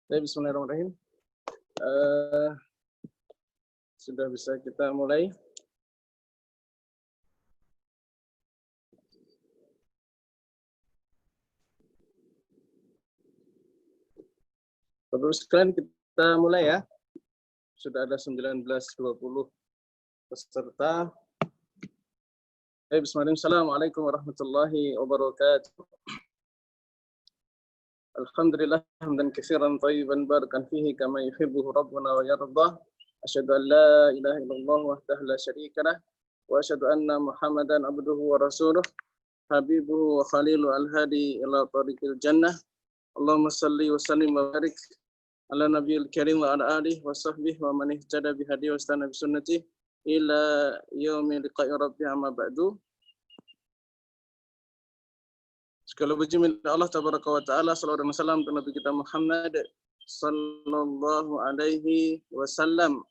Bismillahirrahmanirrahim. Sudah bisa kita mulai. Bapak sekalian, kita mulai ya. Sudah ada 19-20 peserta. Bismillahirrahmanirrahim. Assalamualaikum warahmatullahi wabarakatuh. Alhamdulillah hamdan katsiran thayyiban barakan fihi kama yuhibbu rabbuna wa yardah. Asyhadu an la ilaha illallah wahdahu la syarika lah wa asyhadu anna Muhammadan abduhu wa rasuluh habibuhu wa khalilu al-hadi ila tariqil jannah. Allahumma salli wa sallim wa barik ala nabiyil karim wa ala alihi wa sahbihi wa man ihtada bi hadihi wa istana bi sunnatihi ila yaumil liqa'i rabbi amma ba'du. Segala puji milik Allah tabaraka wa taala, salawat dan salam kepada Nabi kita Muhammad sallallahu alaihi wasallam.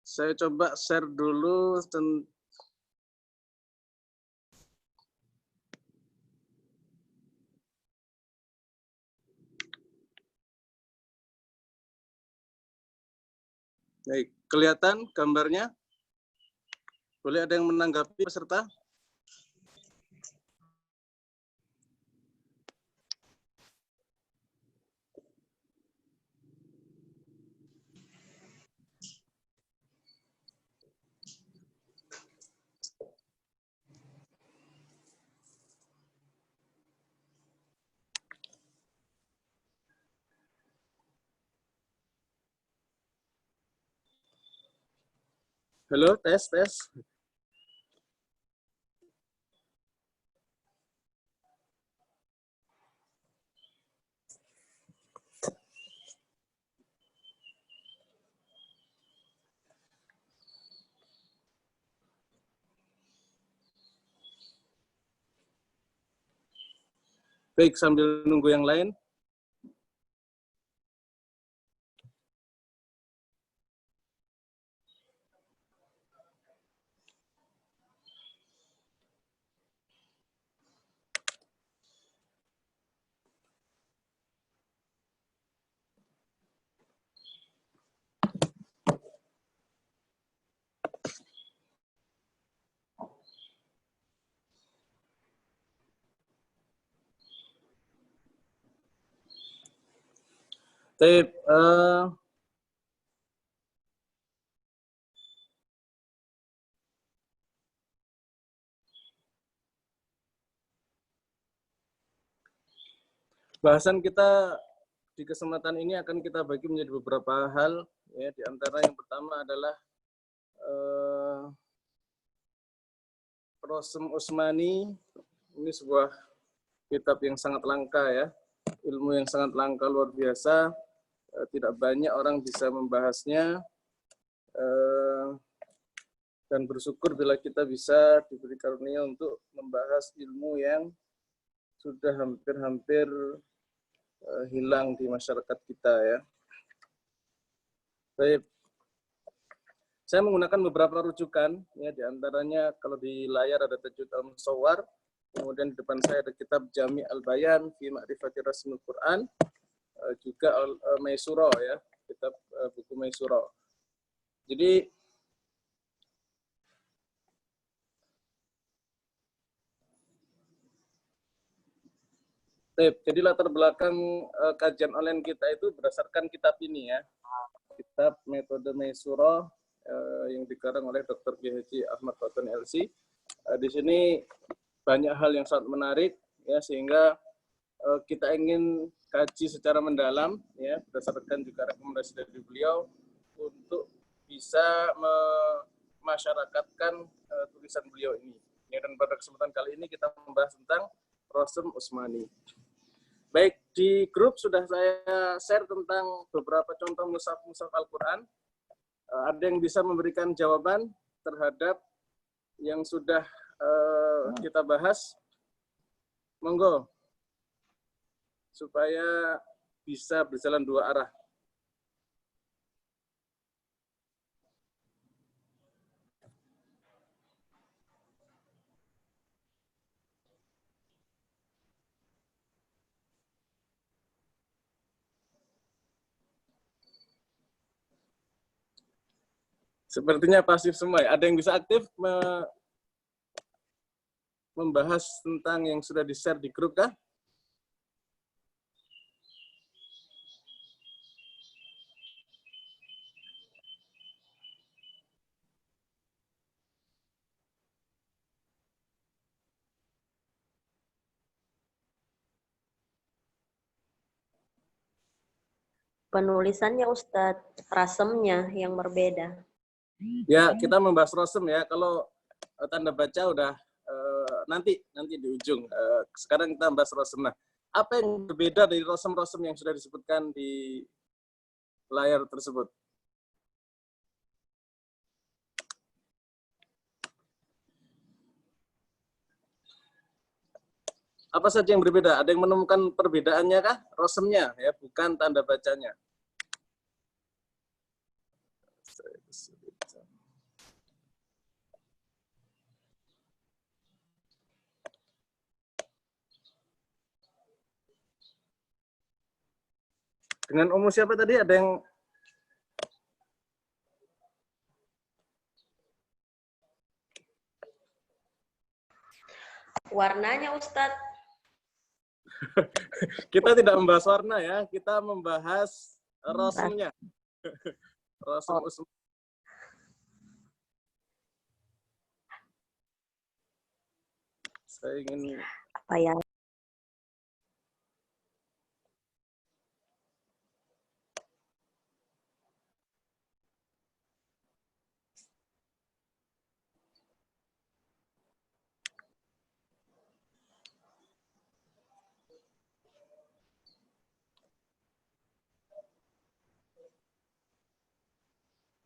Saya coba share dulu tentang baik, kelihatan gambarnya? Boleh ada yang menanggapi peserta? Halo, tes. Baik, sambil nunggu yang lain. Baik, bahasan kita di kesempatan ini akan kita bagi menjadi beberapa hal, ya. Di antara yang pertama adalah Rasm Utsmani. Ini sebuah kitab yang sangat langka, ya, ilmu yang sangat langka luar biasa. Tidak banyak orang bisa membahasnya, dan bersyukur bila kita bisa diberi karunia untuk membahas ilmu yang sudah hampir-hampir hilang di masyarakat kita, ya. Baik. Saya menggunakan beberapa rujukan, ya, diantaranya kalau di layar ada Tajwid Al-Musawwar, kemudian di depan saya ada kitab Jami' Al-Bayan fi Ma'rifati Rasmul Quran, juga Maisuro, ya, kitab buku Maisuro. Jadi latar belakang kajian online kita itu berdasarkan kitab ini, ya, kitab Metode Maisuro yang dikarang oleh Dr. G.H. Ahmad Faton LC. Di sini banyak hal yang sangat menarik, ya, sehingga kita ingin kaji secara mendalam, ya, berdasarkan juga rekomendasi dari beliau untuk bisa memasyarakatkan tulisan beliau ini. Ya, dan pada kesempatan kali ini kita membahas tentang Rasm Utsmani. Baik, di grup sudah saya share tentang beberapa contoh mushaf Al-Quran. Ada yang bisa memberikan jawaban terhadap yang sudah kita bahas? Monggo, supaya bisa berjalan dua arah. Sepertinya pasif semua ya. Ada yang bisa aktif membahas tentang yang sudah di-share di grup kah? Penulisannya Ustadz, rasemnya yang berbeda. Ya, kita membahas rosem ya. Kalau tanda baca udah nanti di ujung. Sekarang kita bahas rosem. Nah, apa yang berbeda dari rosem-rosem yang sudah disebutkan di layar tersebut? Apa saja yang berbeda? Ada yang menemukan perbedaannya kah? Rosemnya ya, bukan tanda bacanya. Dengan umum siapa tadi? Ada yang Warnanya Ustadz. Kita tidak membahas warna ya, kita membahas rosemnya. Rosem usman. Saya ingin Apa ya?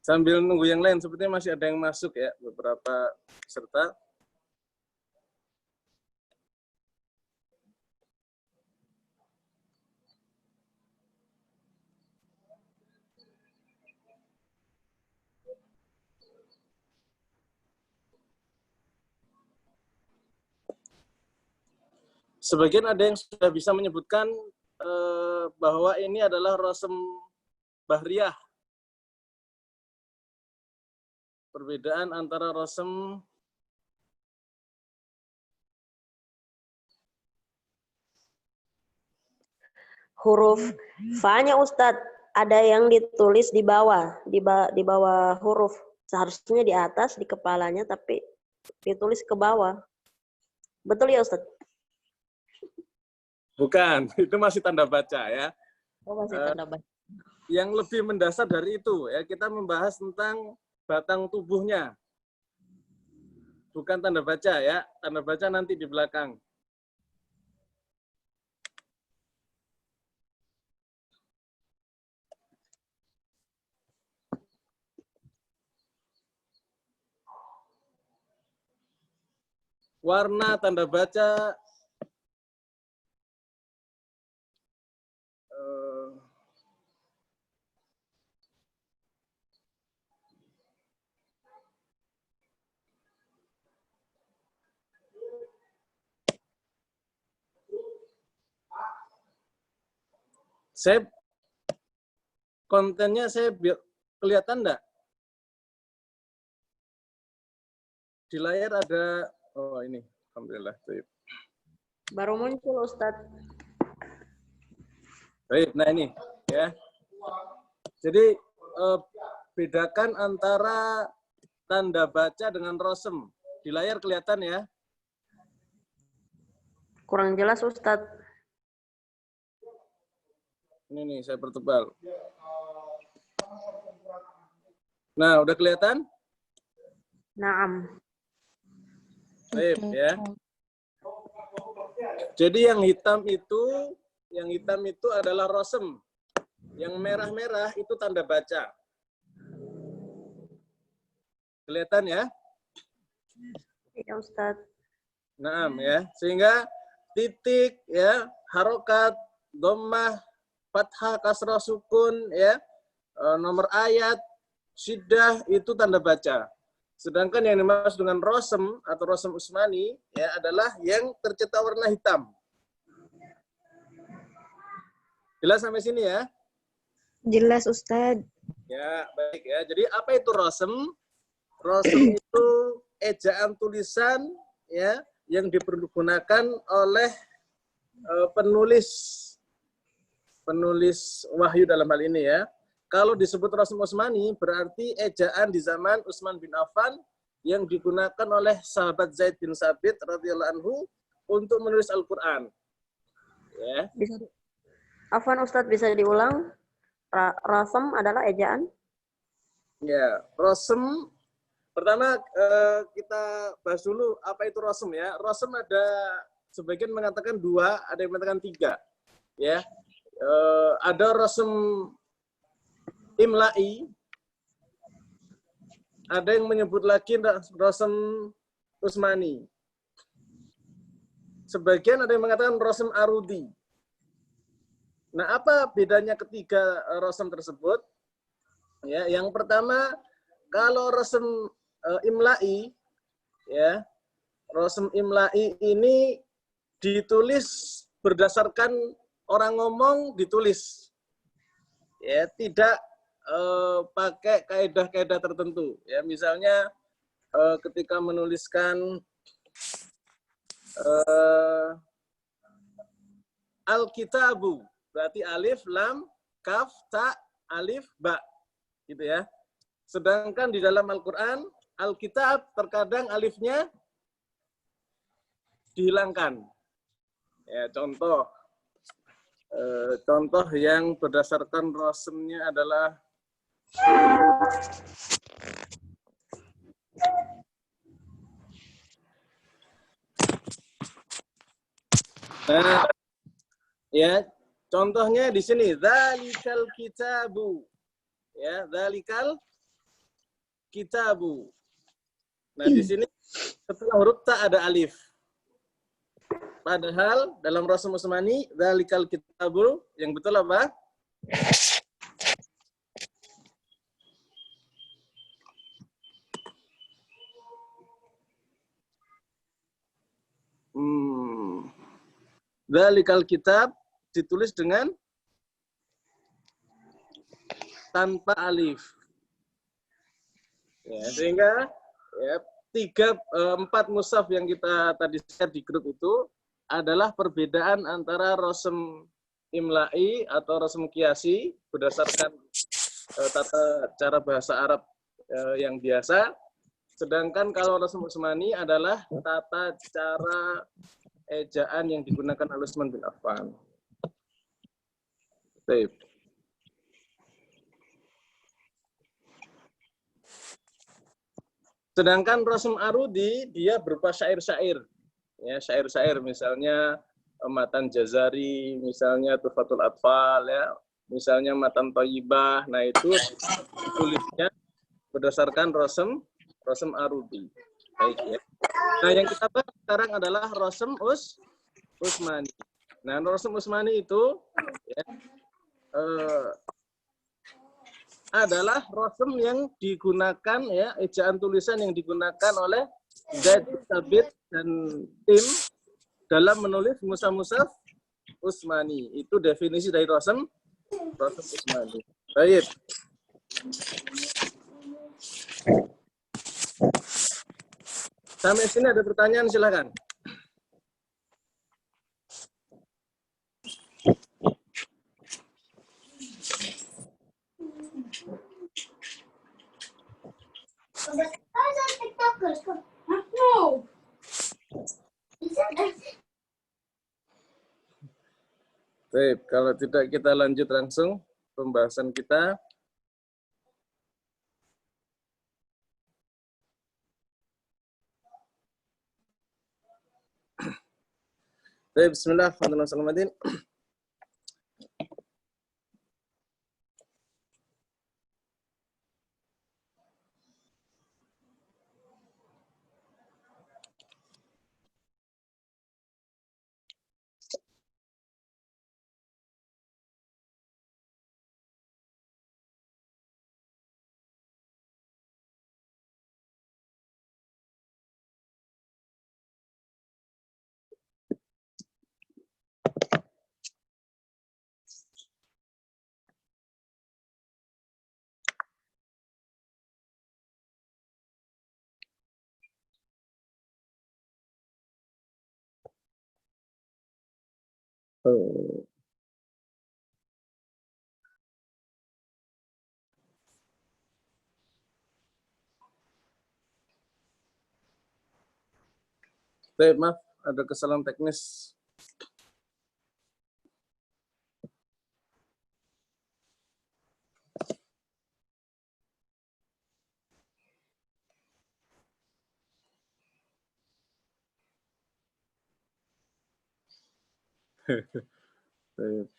sambil nunggu yang lain, sepertinya masih ada yang masuk ya, beberapa peserta. Sebagian ada yang sudah bisa menyebutkan bahwa ini adalah rosem bahriyah. Perbedaan antara rosem Huruf fa-nya Ustadz, ada yang ditulis di bawah huruf. Seharusnya di atas, di kepalanya, tapi ditulis ke bawah. Betul ya Ustadz? bukan, itu masih tanda baca ya. Oh, masih tanda baca. Yang lebih mendasar dari itu ya, kita membahas tentang batang tubuhnya. Bukan tanda baca ya, tanda baca nanti di belakang. Warna tanda baca kontennya saya kelihatan enggak? Di layar ada, oh ini, alhamdulillah. Baru muncul Ustadz. Baik, nah ini ya. Jadi bedakan antara tanda baca dengan rosem. Di layar kelihatan ya? Kurang jelas Ustadz. Ini nih, saya pertebal. Nah, udah kelihatan? Naam. Baik, ya. Jadi yang hitam itu adalah rosem. Yang merah-merah itu tanda baca. Kelihatan ya? Ya Ustadz. Naam ya. Sehingga titik ya, harokat, dhammah, fathah, kasrah, sukun ya, nomor ayat, syiddah itu tanda baca. Sedangkan yang dimaksud dengan rosem atau rosem usmani ya adalah yang tercetak warna hitam. Jelas sampai sini ya? Jelas Ustadz. Ya, baik ya. Jadi apa itu rosem? Rosem itu ejaan tulisan ya yang dipergunakan oleh penulis wahyu dalam hal ini ya. Kalau disebut Rosem Utsmani berarti ejaan di zaman Utsman bin Affan yang digunakan oleh sahabat Zaid bin Sabit radhiyallahu anhu untuk menulis Al-Qur'an. Ya. Afwan Ustadz, bisa diulang? Rasem adalah ejaan? Ya, Rosem pertama kita bahas dulu apa itu Rosem ya. Rosem ada sebagian mengatakan 2, ada yang mengatakan 3. Ya. Ada Rosem Imla'i, ada yang menyebut lagi Rosem Utsmani. Sebagian ada yang mengatakan Rosem Arudi. Nah, apa bedanya ketiga Rosem tersebut? Ya, yang pertama, kalau Rosem Imla'i, ya, Rosem Imla'i ini ditulis berdasarkan orang ngomong ditulis, ya, tidak pakai kaidah-kaidah tertentu. Ya, misalnya ketika menuliskan Al-Kitabu, berarti alif, lam, kaf, ta, alif, ba, gitu ya. Sedangkan di dalam Al-Quran, Alkitab terkadang alifnya dihilangkan. Ya, contoh yang berdasarkan rosemnya adalah ya, contohnya di sini dzalikal kitabu. Ya, dzalikal kitabu. Nah, di sini setelah huruf ta ada alif. Padahal dalam Rosem Utsmani dzalikal kitabu yang betul apa? Dzalikal kitab ditulis dengan tanpa alif. Ya, sehingga ya, 4 mushaf yang kita tadi share di grup itu adalah perbedaan antara Rosem Imla'i atau Rosem Qiyasi berdasarkan tata cara bahasa Arab yang biasa. Sedangkan kalau Rosem Utsmani adalah tata cara ejaan yang digunakan oleh Utsman bin Affan. Baik. Sedangkan Rosem Arudi dia berupa syair-syair. Ya, syair-syair misalnya Matan Jazari, misalnya Tuhfatul Atfal ya, misalnya Matan Thayyibah. Nah, itu ditulisnya berdasarkan Rosem Arudi. Baik ya. Nah, yang kita bahas sekarang adalah Rosem Utsmani. Nah, Rosem Utsmani itu ya, adalah rosem yang digunakan ya, ejaan tulisan yang digunakan oleh Zaid bin Sabit dan tim dalam menulis mushaf Utsmani. Itu definisi dari rosem Utsmani. Baik. Sampai sini ada pertanyaan, silakan. Baik, kalau tidak kita lanjut langsung pembahasan kita. Baik, bismillahirrahmanirrahim. Oh. Baik, maaf, ada kesalahan teknis. Baik.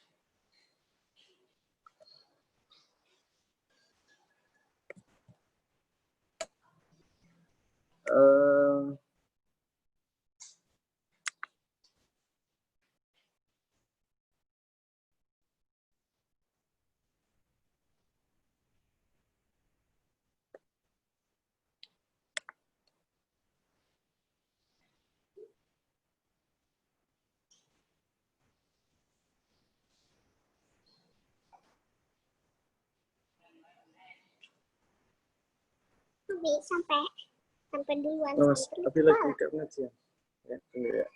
sampai duluan. Tapi lagi ke pengajian. Ya, tunggu ya.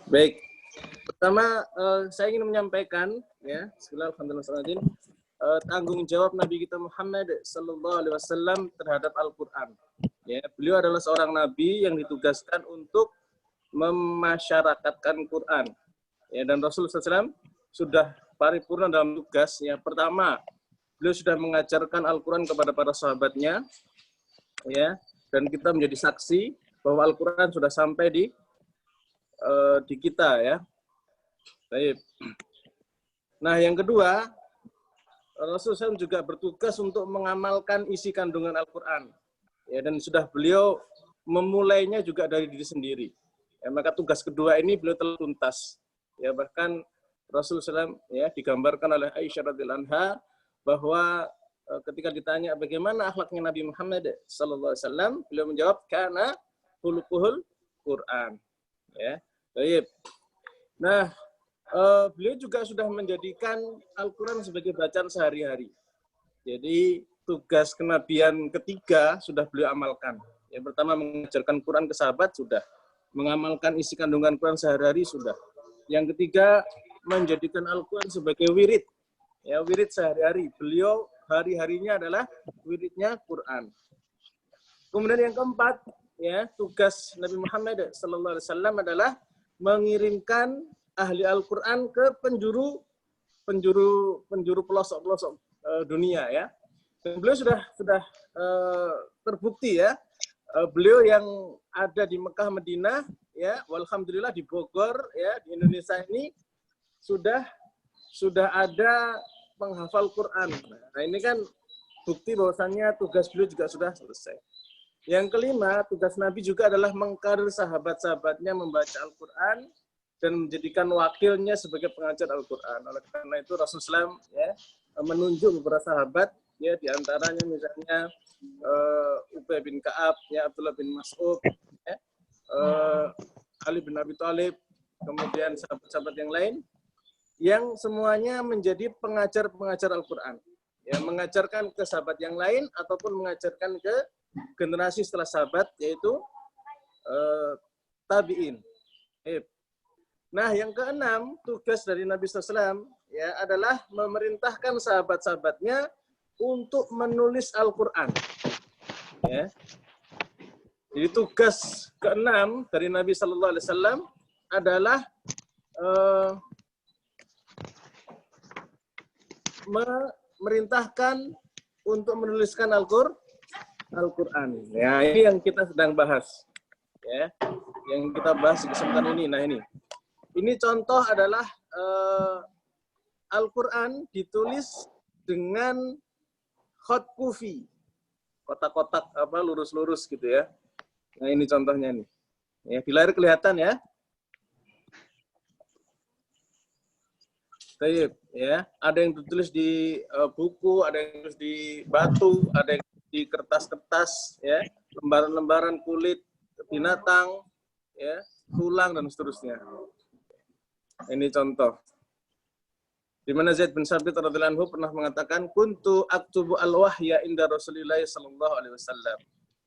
Baik, pertama saya ingin menyampaikan ya, bismillahirrahmanirrahim, tanggung jawab Nabi kita Muhammad Sallallahu Alaihi Wasallam terhadap Al-Quran. Ya, beliau adalah seorang Nabi yang ditugaskan untuk memasyarakatkan Quran. Ya, dan Rasulullah SAW sudah paripurna dalam tugas. Ya, pertama, beliau sudah mengajarkan Al-Quran kepada para sahabatnya. Ya, dan kita menjadi saksi bahwa Al-Quran sudah sampai di kita ya. Baik. Nah, yang kedua, Rasulullah SAW juga bertugas untuk mengamalkan isi kandungan Al-Quran. Ya, dan sudah beliau memulainya juga dari diri sendiri. Ya, maka tugas kedua ini beliau telah tuntas. Ya, bahkan Rasulullah SAW ya digambarkan oleh Aisyah radhiyallahu anha bahwa ketika ditanya bagaimana akhlaknya Nabi Muhammad sallallahu alaihi wasallam, beliau menjawab kana khuluquhul Quran. Ya. Baik. Nah, beliau juga sudah menjadikan Al-Quran sebagai bacaan sehari-hari. Jadi tugas kenabian ketiga sudah beliau amalkan. Yang pertama mengajarkan Quran ke sahabat sudah, mengamalkan isi kandungan Quran sehari-hari sudah. Yang ketiga menjadikan Al-Quran sebagai wirid. Ya, wirid sehari-hari. Beliau hari-harinya adalah wiridnya Quran. Kemudian yang keempat, ya, tugas Nabi Muhammad SAW adalah mengirimkan ahli Al-Quran ke penjuru pelosok-pelosok dunia ya. Dan beliau sudah terbukti ya. Beliau yang ada di Mekah, Madinah ya, walhamdulillah di Bogor ya, di Indonesia ini sudah ada penghafal Quran. Nah, ini kan bukti bahwasannya tugas beliau juga sudah selesai. Yang kelima, tugas Nabi juga adalah mengkarir sahabat-sahabatnya membaca Al-Quran dan menjadikan wakilnya sebagai pengajar Al-Quran. Oleh karena itu Rasulullah ya, menunjuk beberapa sahabat, ya, diantaranya misalnya Ubay bin Ka'ab, ya, Abdullah bin Mas'ud, ya, Ali bin Abi Thalib, kemudian sahabat-sahabat yang lain, yang semuanya menjadi pengajar-pengajar Al-Quran. Ya, mengajarkan ke sahabat yang lain ataupun mengajarkan ke generasi setelah sahabat, yaitu tabi'in. Nah, yang keenam, tugas dari Nabi SAW ya, adalah memerintahkan sahabat-sahabatnya untuk menulis Al-Quran. Ya. Jadi tugas keenam dari Nabi SAW adalah memerintahkan untuk menuliskan Al-Quran. Ya, ini yang kita sedang bahas. Ya, yang kita bahas di kesempatan ini. Nah, ini contoh adalah Al-Quran ditulis dengan khat kufi. Kotak-kotak apa lurus-lurus gitu ya. Nah, ini contohnya nih. Ya, di layar kelihatan ya. Baik, ya. Ada yang ditulis di buku, ada yang ditulis di batu, ada yang di kertas-kertas, ya, lembaran-lembaran kulit binatang, ya, tulang dan seterusnya. Ini contoh. Di mana Zaid bin Sabit radhiyallahu anhu pernah mengatakan, "Kuntu aktubu al-wahya inda Rasulillah sallallahu alaihi wasallam."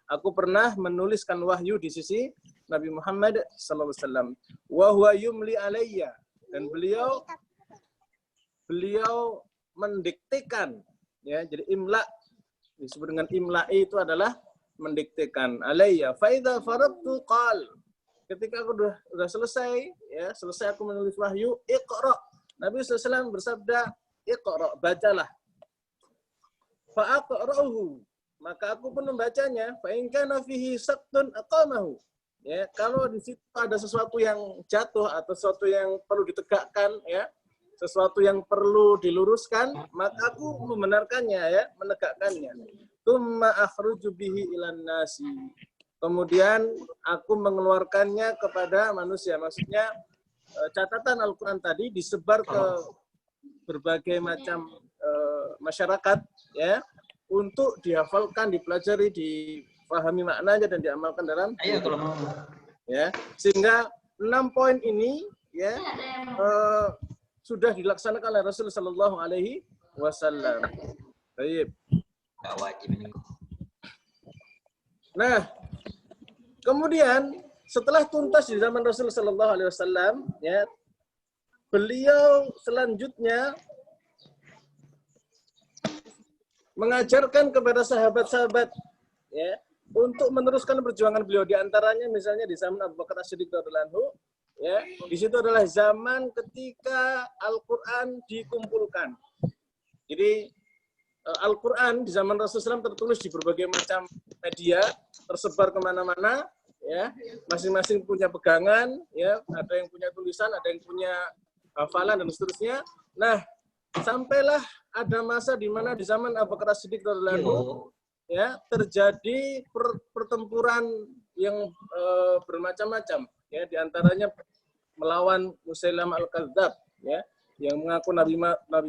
Aku pernah menuliskan wahyu di sisi Nabi Muhammad sallallahu alaihi wasallam. Wa huwa yumli alayya, dan beliau mendiktekan, ya. Jadi imla disebut dengan imla'i itu adalah mendiktekan. Alayya fa idza faradtu qal. Ketika aku sudah selesai, ya, selesai aku menulis wahyu, iqra. Nabi SAW bersabda, iqra, bacalah. Fa aqra'uhu, maka aku pun membacanya. Fa in kana fihi saktun aqamahu. Ya, kalau di situ ada sesuatu yang jatuh atau sesuatu yang perlu ditegakkan, ya, sesuatu yang perlu diluruskan, maka aku membenarkannya, ya, menegakkannya. Tsumma akhruju bihi ilan nasi. Kemudian aku mengeluarkannya kepada manusia. Maksudnya catatan Al-Quran tadi disebar ke berbagai macam masyarakat, ya, untuk dihafalkan, dipelajari, dipahami maknanya dan diamalkan dalam ya, sehingga 6 poin ini, ya, sudah dilaksanakan oleh Rasul Sallallahu Alaihi Wasallam. Baik. Nah, kemudian setelah tuntas di zaman Rasul Sallallahu Alaihi Wasallam, ya, beliau selanjutnya mengajarkan kepada sahabat-sahabat, ya, untuk meneruskan perjuangan beliau. Di antaranya misalnya di zaman Abu Bakar As-Siddiq radhiyallahu anhu, ya, di situ adalah zaman ketika Al-Quran dikumpulkan. Jadi Al-Quran di zaman Rasulullah SAW tertulis di berbagai macam media, tersebar kemana-mana, ya, masing-masing punya pegangan, ya, ada yang punya tulisan, ada yang punya hafalan dan seterusnya. Nah, sampailah ada masa di mana di zaman Abu Bakar As-Siddiq radhiyallahu anhu, ya, terjadi pertempuran yang bermacam-macam, ya, diantaranya melawan Musailamah al-Kadzdzab, ya, yang mengaku nabi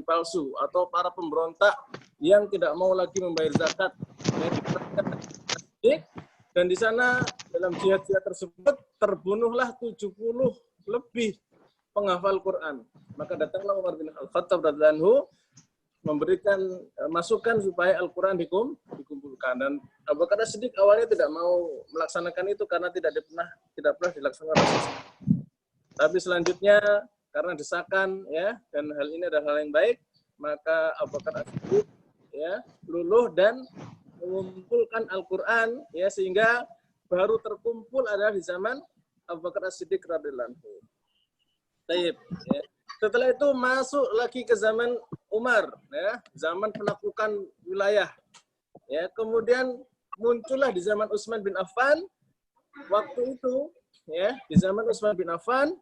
palsu, atau para pemberontak yang tidak mau lagi membayar zakat, ya, dan di sana dalam jihad-jihad tersebut terbunuhlah 70 lebih penghafal Quran. Maka datanglah Umar bin Al-Khattab radhiyallahu anhu memberikan masukan supaya Al-Quran dikumpulkan. Dan Abu Bakar As-Siddiq awalnya tidak mau melaksanakan itu karena tidak pernah dilaksanakan. Tapi selanjutnya karena desakan, ya, dan hal ini adalah hal yang baik, maka Abu Bakar As-Siddiq, ya, luluh dan mengumpulkan Al-Quran, ya, sehingga baru terkumpul adalah di zaman Abu Bakar As-Siddiq radhiyallahu anhu. Baik, ya. Setelah itu masuk lagi ke zaman Umar, ya, zaman penaklukan wilayah, ya. Kemudian muncullah di zaman Utsman bin Affan. Waktu itu, ya, di zaman Utsman bin Affan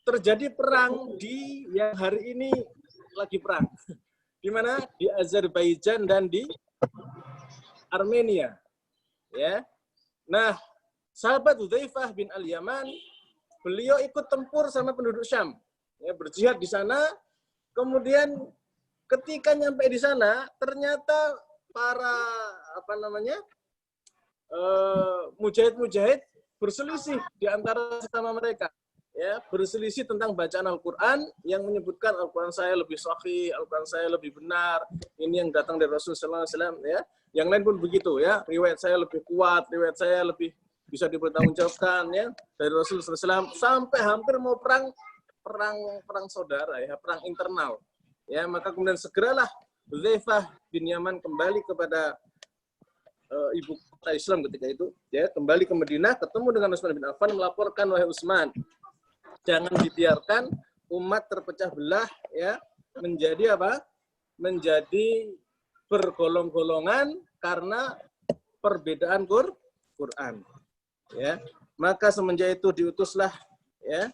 terjadi perang di yang hari ini lagi perang, di mana di Azerbaijan dan di Armenia, ya. Nah, sahabat Hudzaifah bin Al-Yaman, beliau ikut tempur sama penduduk Syam, ya, berjihad di sana. Kemudian ketika nyampe di sana, ternyata para mujahid-mujahid berselisih di antara sesama mereka, ya, berselisih tentang bacaan Al-Quran, yang menyebutkan Al-Quran saya lebih sahih, Al-Quran saya lebih benar, ini yang datang dari Rasulullah SAW, ya. Yang lain pun begitu, ya, riwayat saya lebih kuat, riwayat saya lebih bisa dipertanggungjawabkan, ya, dari Rasulullah SAW, sampai hampir mau perang saudara, ya, perang internal, ya. Maka kemudian segeralah Hudzaifah bin Yaman kembali kepada ibu kota Islam ketika itu, ya, kembali ke Madinah, ketemu dengan Utsman bin Affan, melaporkan, wahai Utsman, jangan dibiarkan umat terpecah belah, ya, menjadi apa? Menjadi bergolong-golongan karena perbedaan Quran, ya. Maka semenjak itu diutuslah, ya,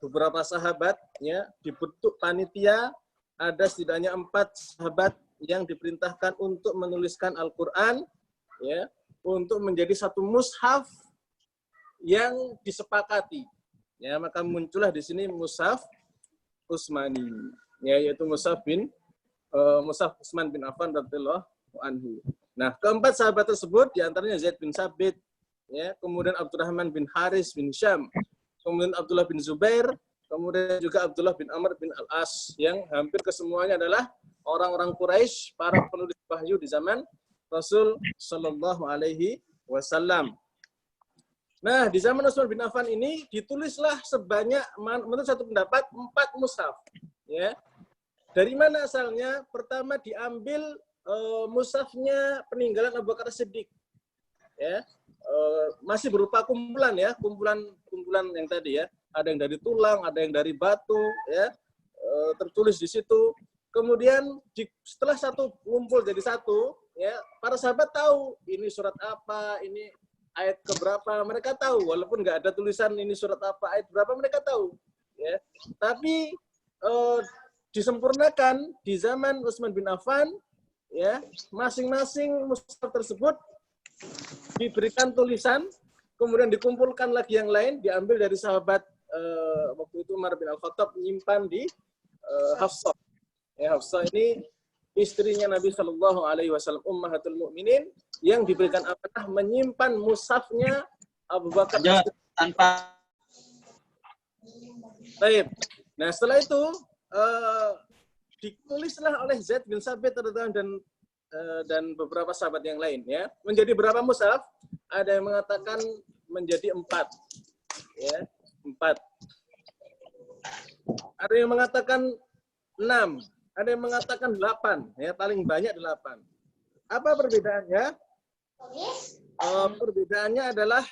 beberapa sahabat, ya, dibentuk panitia ada setidaknya 4 sahabat yang diperintahkan untuk menuliskan Al-Quran, ya, untuk menjadi satu mushaf yang disepakati. Ya, maka muncullah di sini mushaf Utsmani, ya, yaitu mushaf Utsman bin Affan radhiyallahu anhu. Nah, keempat sahabat tersebut diantaranya Zaid bin Sabit, ya, kemudian Abdurrahman bin Haris bin Syam, kemudian Abdullah bin Zubair, kemudian juga Abdullah bin Amr bin Al-As, yang hampir kesemuanya adalah orang-orang Quraisy, para penulis wahyu di zaman Rasul Shallallahu Alaihi Wasallam. Nah, di zaman Utsman bin Affan ini ditulislah sebanyak, menurut satu pendapat, 4 mushaf. Ya. Dari mana asalnya? Pertama diambil mushafnya peninggalan Abu Bakar Siddiq. Ya. Masih berupa kumpulan, ya, kumpulan yang tadi, ya. Ada yang dari tulang, ada yang dari batu, ya, tertulis di situ. Kemudian setelah satu ngumpul jadi satu, ya, para sahabat tahu ini surat apa, ini ayat keberapa, mereka tahu, walaupun nggak ada tulisan ini surat apa, ayat berapa, mereka tahu. Ya. Tapi disempurnakan di zaman Utsman bin Affan, ya, masing-masing mushaf tersebut diberikan tulisan, kemudian dikumpulkan lagi yang lain, diambil dari sahabat waktu itu Umar bin Al-Khattab menyimpan di Hafsah. Ya, Hafsah ini istrinya Nabi Shallallahu Alaihi Wasallam, Ummahatul Mukminin, yang diberikan amanah menyimpan mushafnya Abu Bakar. Tanpa. Baik. Nah, setelah itu ditulislah oleh Zaid bin Sabit dan beberapa sahabat yang lain, ya. Menjadi berapa mushaf? Ada yang mengatakan menjadi 4. Ya, 4. Ada yang mengatakan 6. Ada yang mengatakan 8. Ya, paling banyak 8. Apa perbedaannya? Perbedaannya adalah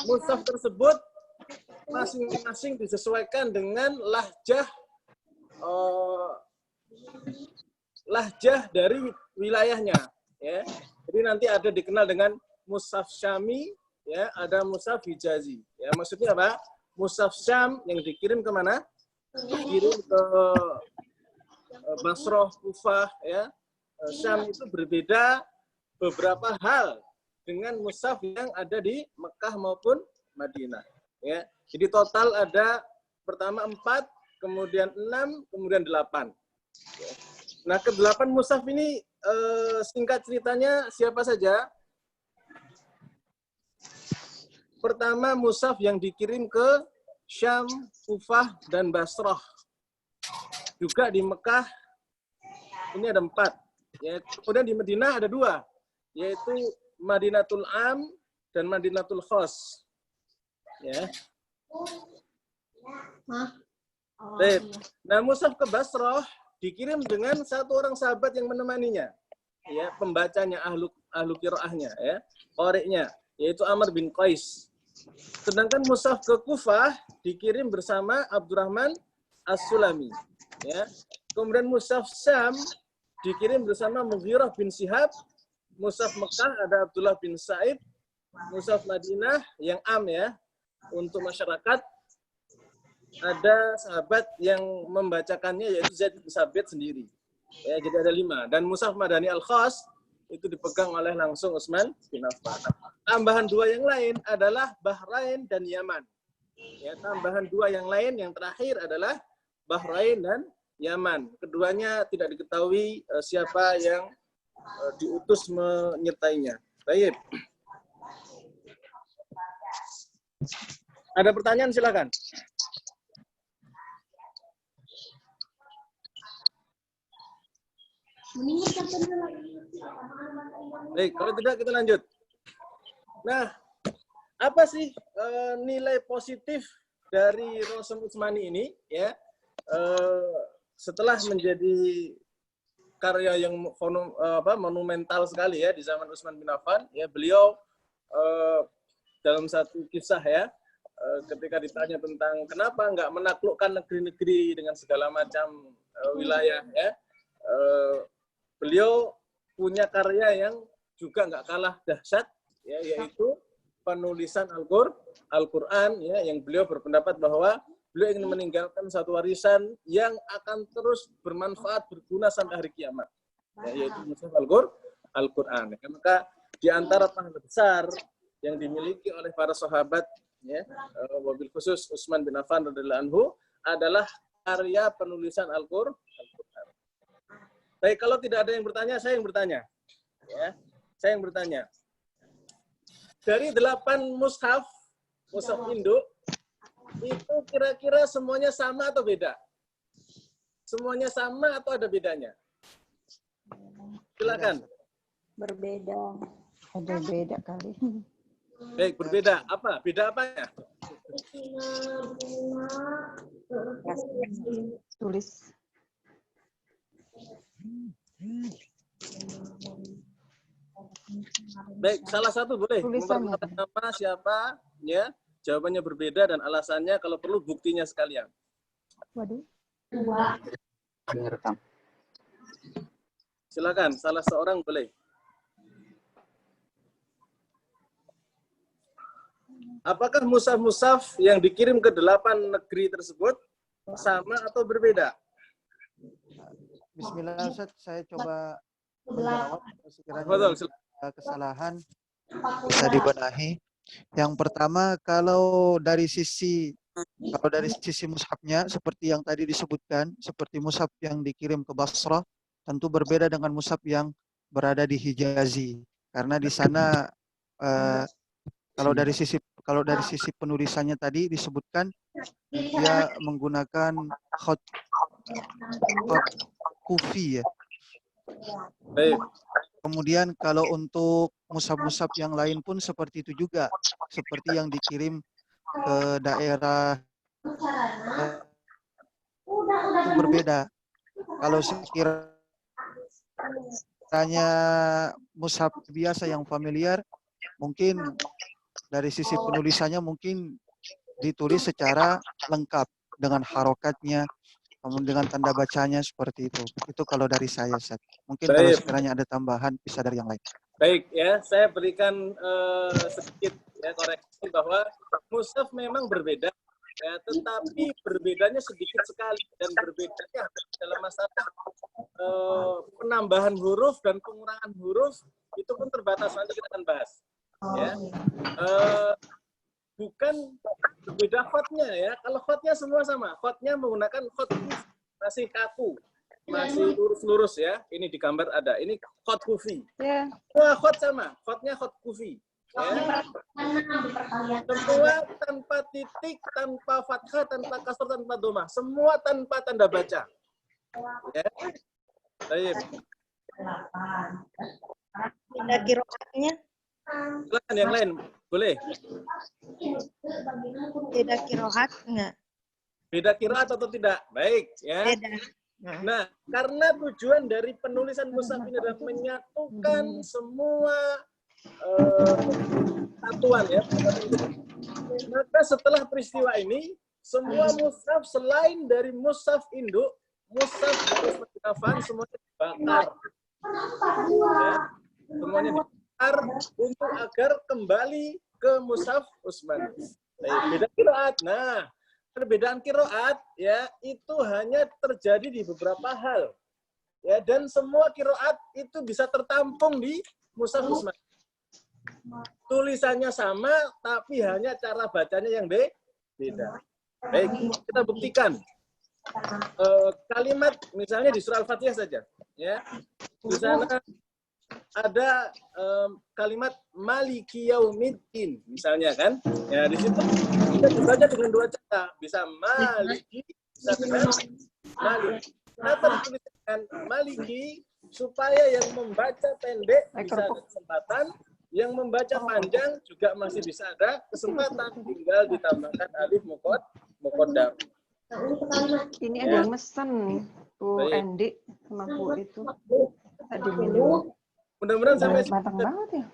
mushaf tersebut masing-masing disesuaikan dengan lahjah dari wilayahnya, ya. Jadi nanti ada dikenal dengan mushaf Syami, ya, ada mushaf Hijazi. Ya, maksudnya apa? Mushaf Syam yang dikirim ke mana? Dikirim ke Basrah, Kufah, ya. Syam itu berbeda beberapa hal dengan mushaf yang ada di Mekah maupun Madinah, ya. Jadi total ada pertama 4, kemudian 6, kemudian 8. Ya. Nah, ke-8 mushaf ini singkat ceritanya siapa saja? Pertama mushaf yang dikirim ke Syam, Kufah, dan Basrah. Juga di Mekah ini ada 4. Ya, kemudian di Madinah ada 2, yaitu Madinatul Am dan Madinatul Khos. Ya. Baik. Nah, mushaf ke Basrah dikirim dengan 1 orang sahabat yang menemaninya. Ya, pembacanya, ahlu qiraahnya, ya, qari'nya, yaitu Amr bin Qais. Sedangkan mushaf ke Kufah dikirim bersama Abdurrahman As-Sulami. Ya. Kemudian mushaf Syam dikirim bersama Mughirah bin Shihab. Mushaf Mekah ada Abdullah bin Sa'id. Mushaf Madinah yang am, ya, untuk masyarakat, ada sahabat yang membacakannya yaitu Zaid bin Sabit sendiri. Ya, jadi ada 5. Dan mushaf Madani Al-Khas itu dipegang oleh langsung Utsman bin Affan. Tambahan 2 yang lain adalah Bahrain dan Yaman. Ya, tambahan 2 yang lain yang terakhir adalah Bahrain dan Yaman. Keduanya tidak diketahui siapa yang diutus menyertainya. Baik. Ada pertanyaan, silakan. Baik, kalau tidak kita lanjut. Nah, apa sih nilai positif dari Rasul Utsmani ini, ya? Setelah menjadi karya yang monumental sekali, ya, di zaman Utsman bin Affan, ya, beliau dalam satu kisah, ya, ketika ditanya tentang kenapa nggak menaklukkan negeri-negeri dengan segala macam wilayah, ya, beliau punya karya yang juga nggak kalah dahsyat, ya, yaitu penulisan Al-Quran, ya, yang beliau berpendapat bahwa beliau ingin meninggalkan satu warisan yang akan terus bermanfaat, berguna sampai hari kiamat, yaitu mushaf Al-Quran. Maka di antara pahala besar yang dimiliki oleh para sahabat, ya, wabil khusus Utsman bin Affan radhiyallahu anhu, adalah karya penulisan Al-Quran. Baik, kalau tidak ada yang bertanya, saya yang bertanya. Ya, saya yang bertanya. Dari 8 mushaf induk, itu kira-kira semuanya sama atau beda? Semuanya sama atau ada bedanya? Silakan. Berbeda. Ada beda kali. Baik, berbeda. Apa? Beda apanya? Tulis. Baik, salah satu boleh. Tulisannya. Memperkenalkan nama siapa, ya. Jawabannya berbeda dan alasannya kalau perlu buktinya sekalian. Waduh. Silakan, salah seorang boleh. Apakah mushaf-mushaf yang dikirim ke 8 negeri tersebut sama atau berbeda? Bismillah, Ustaz, saya coba menjawab. Sekiranya Betul, ada kesalahan bisa dibenahi. Yang pertama, kalau dari sisi mushafnya seperti yang tadi disebutkan, seperti mushaf yang dikirim ke Basrah, tentu berbeda dengan mushaf yang berada di Hijazi, karena di sana kalau dari sisi penulisannya tadi disebutkan dia menggunakan khot kufi, ya. Baik. Kemudian kalau untuk mushaf-mushaf yang lain pun seperti itu juga, seperti yang dikirim ke daerah itu berbeda. Kalau sekiranya mushaf biasa yang familiar, mungkin dari sisi penulisannya mungkin ditulis secara lengkap dengan harokatnya, kemudian dengan tanda bacanya seperti itu. Itu kalau dari saya, Ustaz. Mungkin kalau Baik. sekiranya ada tambahan bisa dari yang lain. Baik, ya, saya berikan sedikit ya koreksi bahwa mushaf memang berbeda, ya, tetapi berbedanya sedikit sekali dan berbedanya dalam masalah penambahan huruf dan pengurangan huruf itu pun terbatas. Nanti kita akan bahas. Ya, bukan berbeda khotnya, ya. Kalau khotnya semua sama, khotnya menggunakan khot masih kaku, masih lurus-lurus, ya. Ini di gambar ada. Ini khot kufi. Ya. Semua khot sama, khotnya khot kufi. Ya. Semua tanpa titik, tanpa fathah, tanpa kasar, tanpa domah. Semua tanpa tanda baca. Ya. Baik. Ada kiroatnya? Silakan yang lain, boleh. Beda kiroat enggak? Beda kiraat atau tidak? Baik, ya. Beda. Nah, karena tujuan dari penulisan mushaf ini adalah menyatukan semua satuan, ya. Maka setelah peristiwa ini, semua mushaf selain dari mushaf induk, mushaf dari Utsman bin Affan semuanya dibakar. Ya. Semuanya dibakar untuk agar kembali ke mushaf Utsman. Beda kiraat. Nah, perbedaan kiroat, ya, itu hanya terjadi di beberapa hal, ya, dan semua kiroat itu bisa tertampung di mushaf Utsman. Tulisannya sama, tapi hanya cara bacanya yang beda. Baik, kita buktikan. Kalimat misalnya di surah Al-Fatihah saja, ya, di sana ada kalimat Maliki Yaumiddin misalnya, kan, ya, di situ bisa dibaca dengan dua cara, bisa Maliki, bisa dengan Maliki. Kenapa ditulis dengan Maliki? Supaya yang membaca pendek bisa ada kesempatan, yang membaca panjang juga masih bisa ada kesempatan, tinggal ditambahkan alif muqaddam. Ini ada yang mesen nih, Bu Baik. Endi sama Bu itu. Tadi minum. Mudah-mudahan sampai Matang banget ya.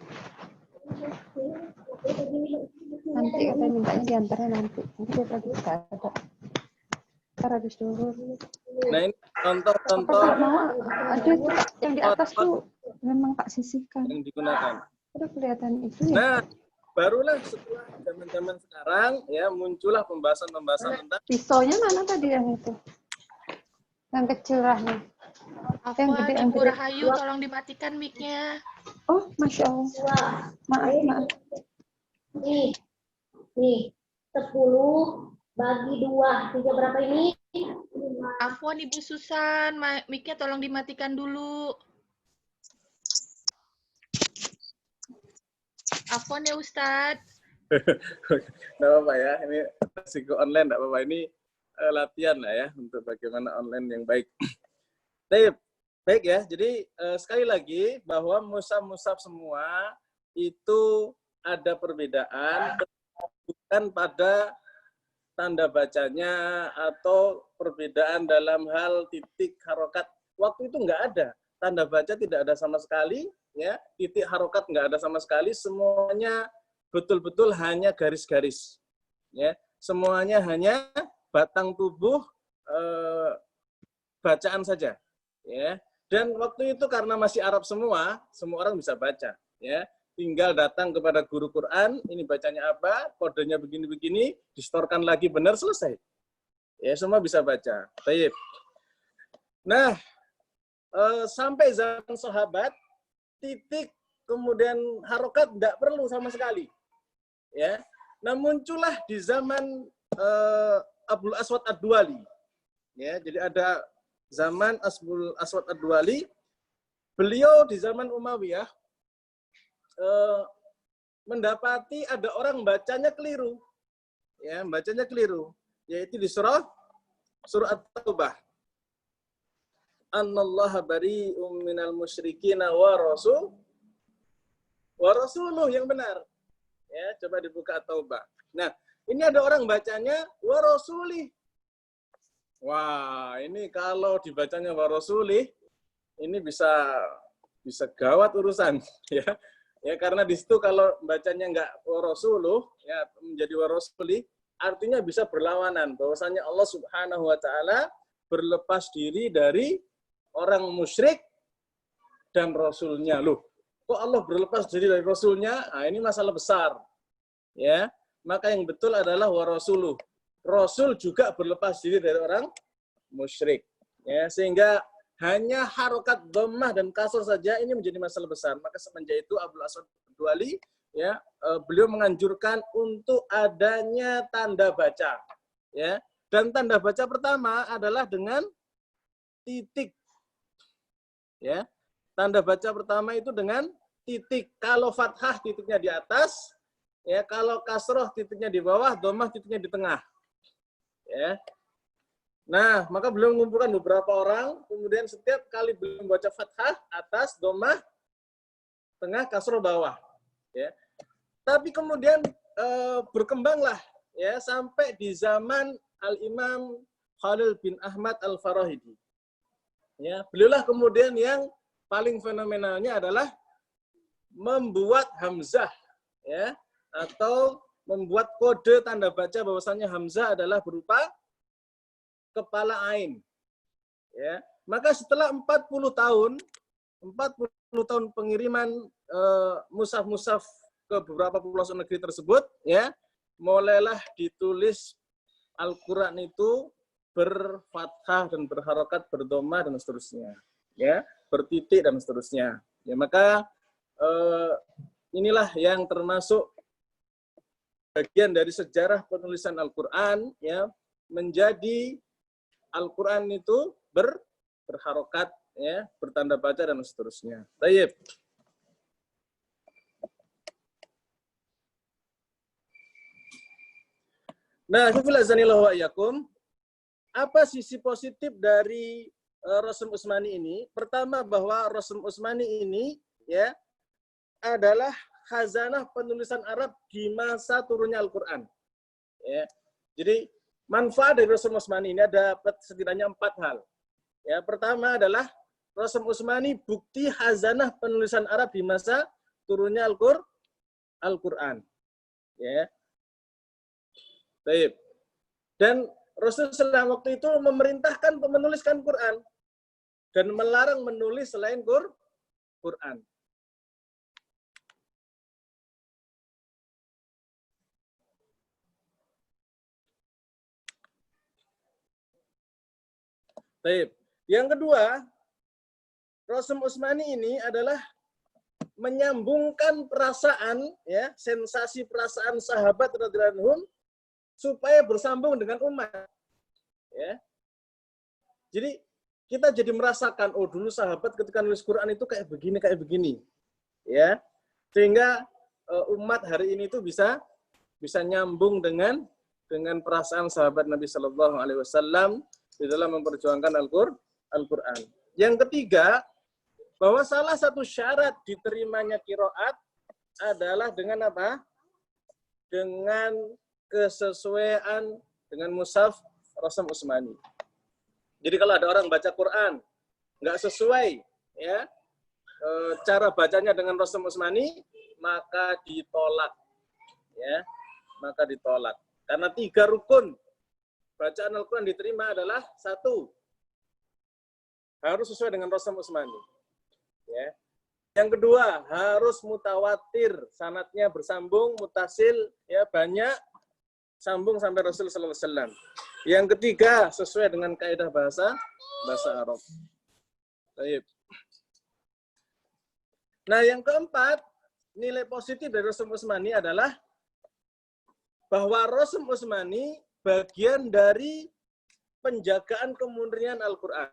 Nanti kita mintanya diantarnya nanti. Nanti dia lagi nggak ada. Ntar habis dulu. Nah, ini contoh-contoh Kalau mau ada yang di atas tuh memang tak sisihkan. yang digunakan. Udah kelihatan itu ya. Nah, barulah setelah zaman-zaman sekarang ya muncullah pembahasan-pembahasan tentang Pisaunya mana tadi yang itu? Yang kecil rahnya. Yang Afwan, gede, yang Ibu gede. Rahayu tolong dimatikan mic-nya. Oh, Masya Allah. Maaf, maaf. Nih, 10 bagi 2. 3 berapa ini? Afwan, Ibu Susan, mic-nya tolong dimatikan dulu. Afwan ya Ustadz. Nggak apa-apa ya, ini resiko online nggak apa-apa. Ini latihan lah ya untuk bagaimana online yang baik. Baik ya, jadi sekali lagi bahwa mushaf-mushaf semua itu ada perbedaan, bukan pada tanda bacanya atau perbedaan dalam hal titik harokat. Waktu itu nggak ada, tanda baca tidak ada sama sekali, ya titik harokat nggak ada sama sekali, semuanya betul-betul hanya garis-garis, ya semuanya hanya batang tubuh bacaan saja, ya. Dan waktu itu karena masih Arab semua orang bisa baca, ya. Tinggal datang kepada guru Quran, ini bacanya apa, kodenya begini-begini, distorkan lagi benar, selesai. Ya, semua bisa baca. Baik. Nah, sampai zaman sahabat, titik kemudian harokat tidak perlu sama sekali. Ya. Nah, muncullah di zaman Abul Aswad Ad-Duwali. Ya, jadi ada zaman Abul Aswad Ad-Duwali, beliau di zaman Umayyah mendapati ada orang bacanya keliru. Ya, bacanya keliru, yaitu di surah At-Taubah. Annallaha bari'um minal musyrikina wa rasuluh yang benar. Ya, coba dibuka At-Taubah. Nah, ini ada orang bacanya wa rasulih. Wah, ini kalau dibacanya wa rasulih, ini bisa gawat urusan, ya. Ya, karena di situ kalau bacanya nggak warasuluh, ya menjadi warasuli, artinya bisa berlawanan. Bahwasanya Allah Subhanahu Wa Taala berlepas diri dari orang musyrik dan Rasulnya. Loh, kok Allah berlepas diri dari Rasulnya? Nah, ini masalah besar. Ya, maka yang betul adalah warasuluh. Rasul juga berlepas diri dari orang musyrik. Ya, sehingga hanya harokat dhammah dan kasr saja ini menjadi masalah besar. Maka semenjak itu Abul Aswad Ad-Duwali ya beliau menganjurkan untuk adanya tanda baca. Ya. Dan tanda baca pertama adalah dengan titik. Ya. Tanda baca pertama itu dengan titik. Kalau fathah titiknya di atas, ya kalau kasroh titiknya di bawah, dhammah titiknya di tengah. Ya. Nah, maka beliau mengumpulkan beberapa orang, kemudian setiap kali beliau membaca fathah, atas, dhammah, tengah, kasroh, bawah. Ya. Tapi kemudian berkembanglah ya sampai di zaman Al-Imam Khalil bin Ahmad Al-Farahidi. Ya, beliaulah kemudian yang paling fenomenalnya adalah membuat hamzah, ya, atau membuat kode tanda baca bahwasannya hamzah adalah berupa kepala ain. Ya. Maka setelah 40 tahun pengiriman mushaf-mushaf ke beberapa pelosok negeri tersebut, ya, mulailah ditulis Al-Qur'an itu berfathah dan berharokat, berdomah dan seterusnya. Ya, bertitik dan seterusnya. Ya, maka inilah yang termasuk bagian dari sejarah penulisan Al-Qur'an, ya, menjadi Al-Quran itu berharokat, ya, bertanda baca dan seterusnya. Baik. Nah, hifdzanillahu wa iyyakum. Apa sisi positif dari Rasm Utsmani ini? Pertama, bahwa Rasm Utsmani ini ya adalah khazanah penulisan Arab di masa turunnya Al-Quran. Ya. Jadi manfaat dari Rasm Utsmani ini ada setidaknya 4 hal. Ya, pertama adalah Rasm Utsmani bukti khazanah penulisan Arab di masa turunnya Al-Quran. Ya. Baik. Dan Rasulullah waktu itu memerintahkan menuliskan Quran dan melarang menulis selain Quran. Baik. Yang kedua, Rasul Utsmani ini adalah menyambungkan perasaan, ya, sensasi perasaan sahabat radhiyallahu anhum supaya bersambung dengan umat. Ya. Jadi kita jadi merasakan, oh dulu sahabat ketika nulis Quran itu kayak begini. Ya. Sehingga umat hari ini tuh bisa nyambung dengan perasaan sahabat Nabi Shallallahu alaihi wasallam di dalam memperjuangkan Al-Qur'an. Yang ketiga, bahwa salah satu syarat diterimanya qiraat adalah dengan apa? Dengan kesesuaian dengan mushaf Rasul Utsmani. Jadi kalau ada orang baca Quran nggak sesuai, ya, cara bacanya dengan Rasul Utsmani, maka ditolak, ya, maka ditolak. Karena 3 rukun bacaan Al-Quran diterima adalah 1, harus sesuai dengan Rasul Utsmani. Ya. Yang kedua, harus mutawatir, sanadnya bersambung, mutasil, ya, banyak, sambung sampai Rasul sallallahu alaihi wasallam. Yang ketiga, sesuai dengan kaidah bahasa Arab. Baik. Nah, yang keempat, nilai positif dari Rasul Utsmani adalah bahwa Rasul Utsmani bagian dari penjagaan kemurnian Al-Quran.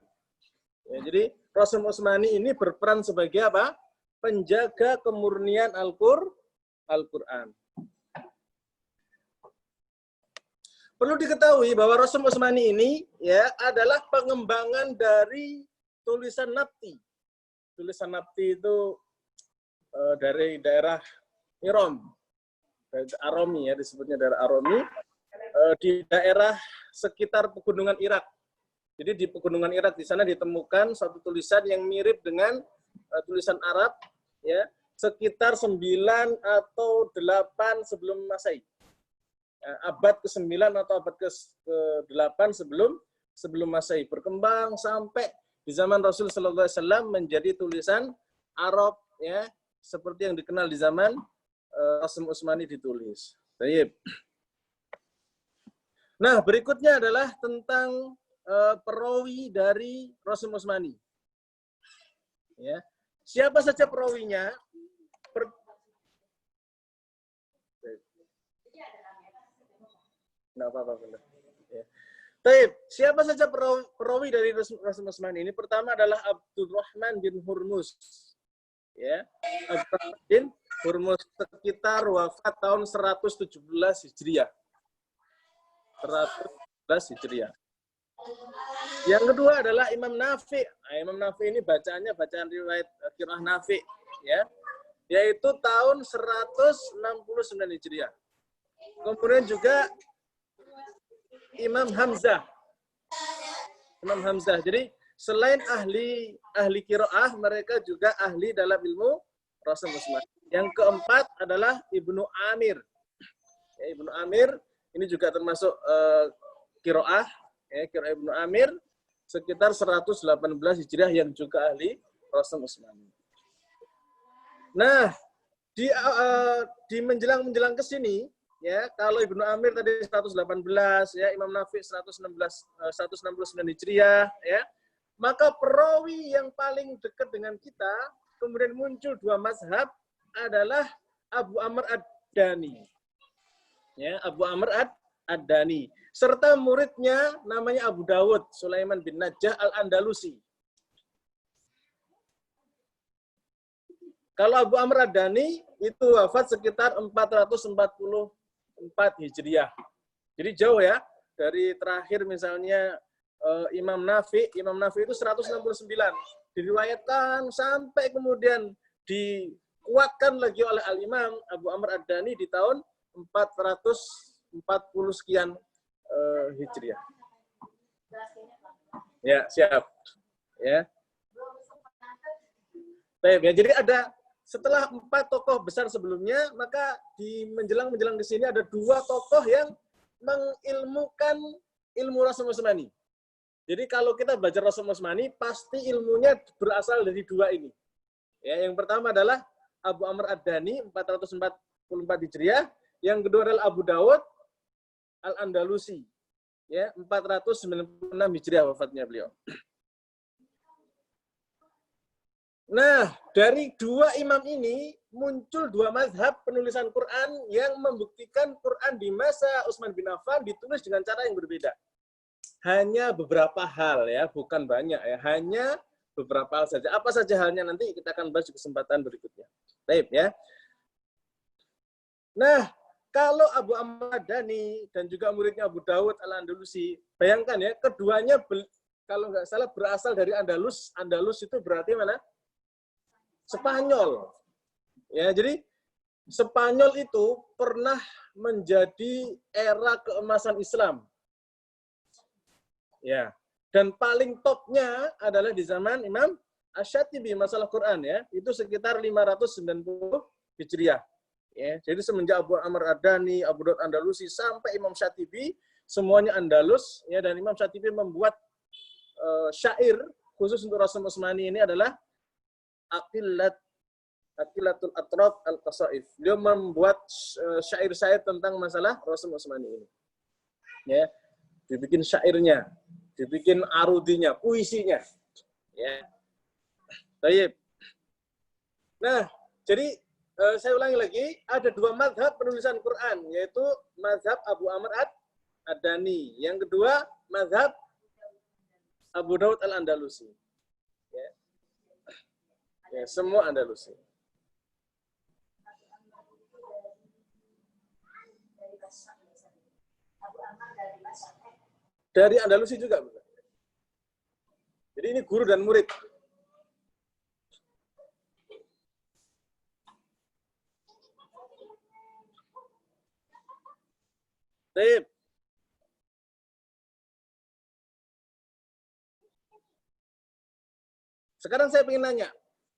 Ya, jadi Rasul Utsmani ini berperan sebagai apa? Penjaga kemurnian Al-Quran. Perlu diketahui bahwa Rasul Utsmani ini, ya, adalah pengembangan dari tulisan nabti. Tulisan nabti itu dari daerah Iram, Aromi, ya, disebutnya daerah Aromi, di daerah sekitar pegunungan Irak. Jadi di pegunungan Irak di sana ditemukan satu tulisan yang mirip dengan tulisan Arab, ya, sekitar 9 atau 8 sebelum Masehi. Abad ke-9 atau abad ke-8 sebelum Masehi, berkembang sampai di zaman Rasul sallallahu alaihi wasallam menjadi tulisan Arab, ya, seperti yang dikenal di zaman Rasul Utsmani ditulis. Baik. Nah, berikutnya adalah tentang perawi dari Rasul Utsmani. Ya. Siapa saja perawinya? Nggak apa-apa, benar. Ya. Baik, siapa saja perawi dari Rasul Utsmani ini? Pertama adalah Abdurrahman bin Hurmuz. Ya, Abdurrahman bin Hurmuz sekitar wafat tahun 117 Hijriah. 117 Hijriah. Yang kedua adalah Imam Nafi'. Nah, Imam Nafi' ini bacaannya bacaan riwayat qiraah Nafi', ya, yaitu tahun 169 Hijriah. Kemudian juga Imam Hamzah. Imam Hamzah. Jadi selain ahli qiraah, mereka juga ahli dalam ilmu Rasul Utsmani. Yang keempat adalah Ibnu Amir. Ya, Ibnu Amir ini juga termasuk qiraah, ya, qiraah Ibnu Amir sekitar 118 Hijriah yang juga ahli Rasul Utsmani. Nah, di menjelang ke sini, ya, kalau Ibnu Amir tadi 118, ya, Imam Nafi' 169 Hijriah, ya, maka perawi yang paling dekat dengan kita, kemudian muncul 2 mazhab, adalah Abu Amr Ad-Dani. Ya, Abu Amr Ad-Dani. Serta muridnya namanya Abu Dawud, Sulaiman bin Najah Al-Andalusi. Kalau Abu Amr Ad-Dani itu wafat sekitar 444 Hijriah. Jadi jauh, ya, dari terakhir misalnya Imam Nafi' itu 169. Diriwayatkan sampai kemudian dikuatkan lagi oleh Al-Imam Abu Amr Ad-Dani di tahun 440 sekian Hijriah. Ya, siap. Ya. Baik, ya, jadi ada setelah 4 tokoh besar sebelumnya, maka di menjelang di sini ada 2 tokoh yang mengilmukan ilmu Rasul Utsmani. Jadi kalau kita belajar Rasul Utsmani, pasti ilmunya berasal dari 2 ini. Ya, yang pertama adalah Abu Amr Ad-Dani 444 Hijriah, yang kedua adalah Abu Dawud Al-Andalusi Ya, 496 Hijriah wafatnya beliau. Nah, dari dua imam ini muncul dua mazhab penulisan Quran yang membuktikan Quran di masa Utsman bin Affan ditulis dengan cara yang berbeda. Hanya beberapa hal ya, bukan banyak ya, hanya beberapa hal saja. Apa saja halnya nanti kita akan bahas di kesempatan berikutnya. Baik ya. Nah, kalau Abu Amr Ad-Dani dan juga muridnya Abu Dawud Al-Andalusi, bayangkan ya, keduanya kalau nggak salah berasal dari Andalus. Andalus itu berarti mana? Spanyol. Ya, jadi Spanyol itu pernah menjadi era keemasan Islam. Ya, dan paling topnya adalah di zaman Imam Asy-Syatibi masalah Quran ya, itu sekitar 590 Hijriah. Ya, jadi semenjak Abu Amr Ad-Dani, Abu Dawud Andalusi sampai Imam Syatibi, semuanya Andalus ya, dan Imam Syatibi membuat syair khusus untuk Rasul Utsmani ini adalah Aqilatul Atraf Al-Qasaif. Dia membuat syair-syair tentang masalah Rasul Utsmani ini. Ya, dibikin syairnya, dibikin arudinya, puisinya. Ya. Baik. Nah, jadi saya ulangi lagi, ada dua mazhab penulisan Quran, yaitu mazhab Abu Amr Ad-Dani. Yang kedua, mazhab Abu Dawud Al-Andalusi. Ya. Ya, semua Andalusi. Dari Andalusi juga. Jadi ini guru dan murid. Baik. Sekarang saya ingin nanya,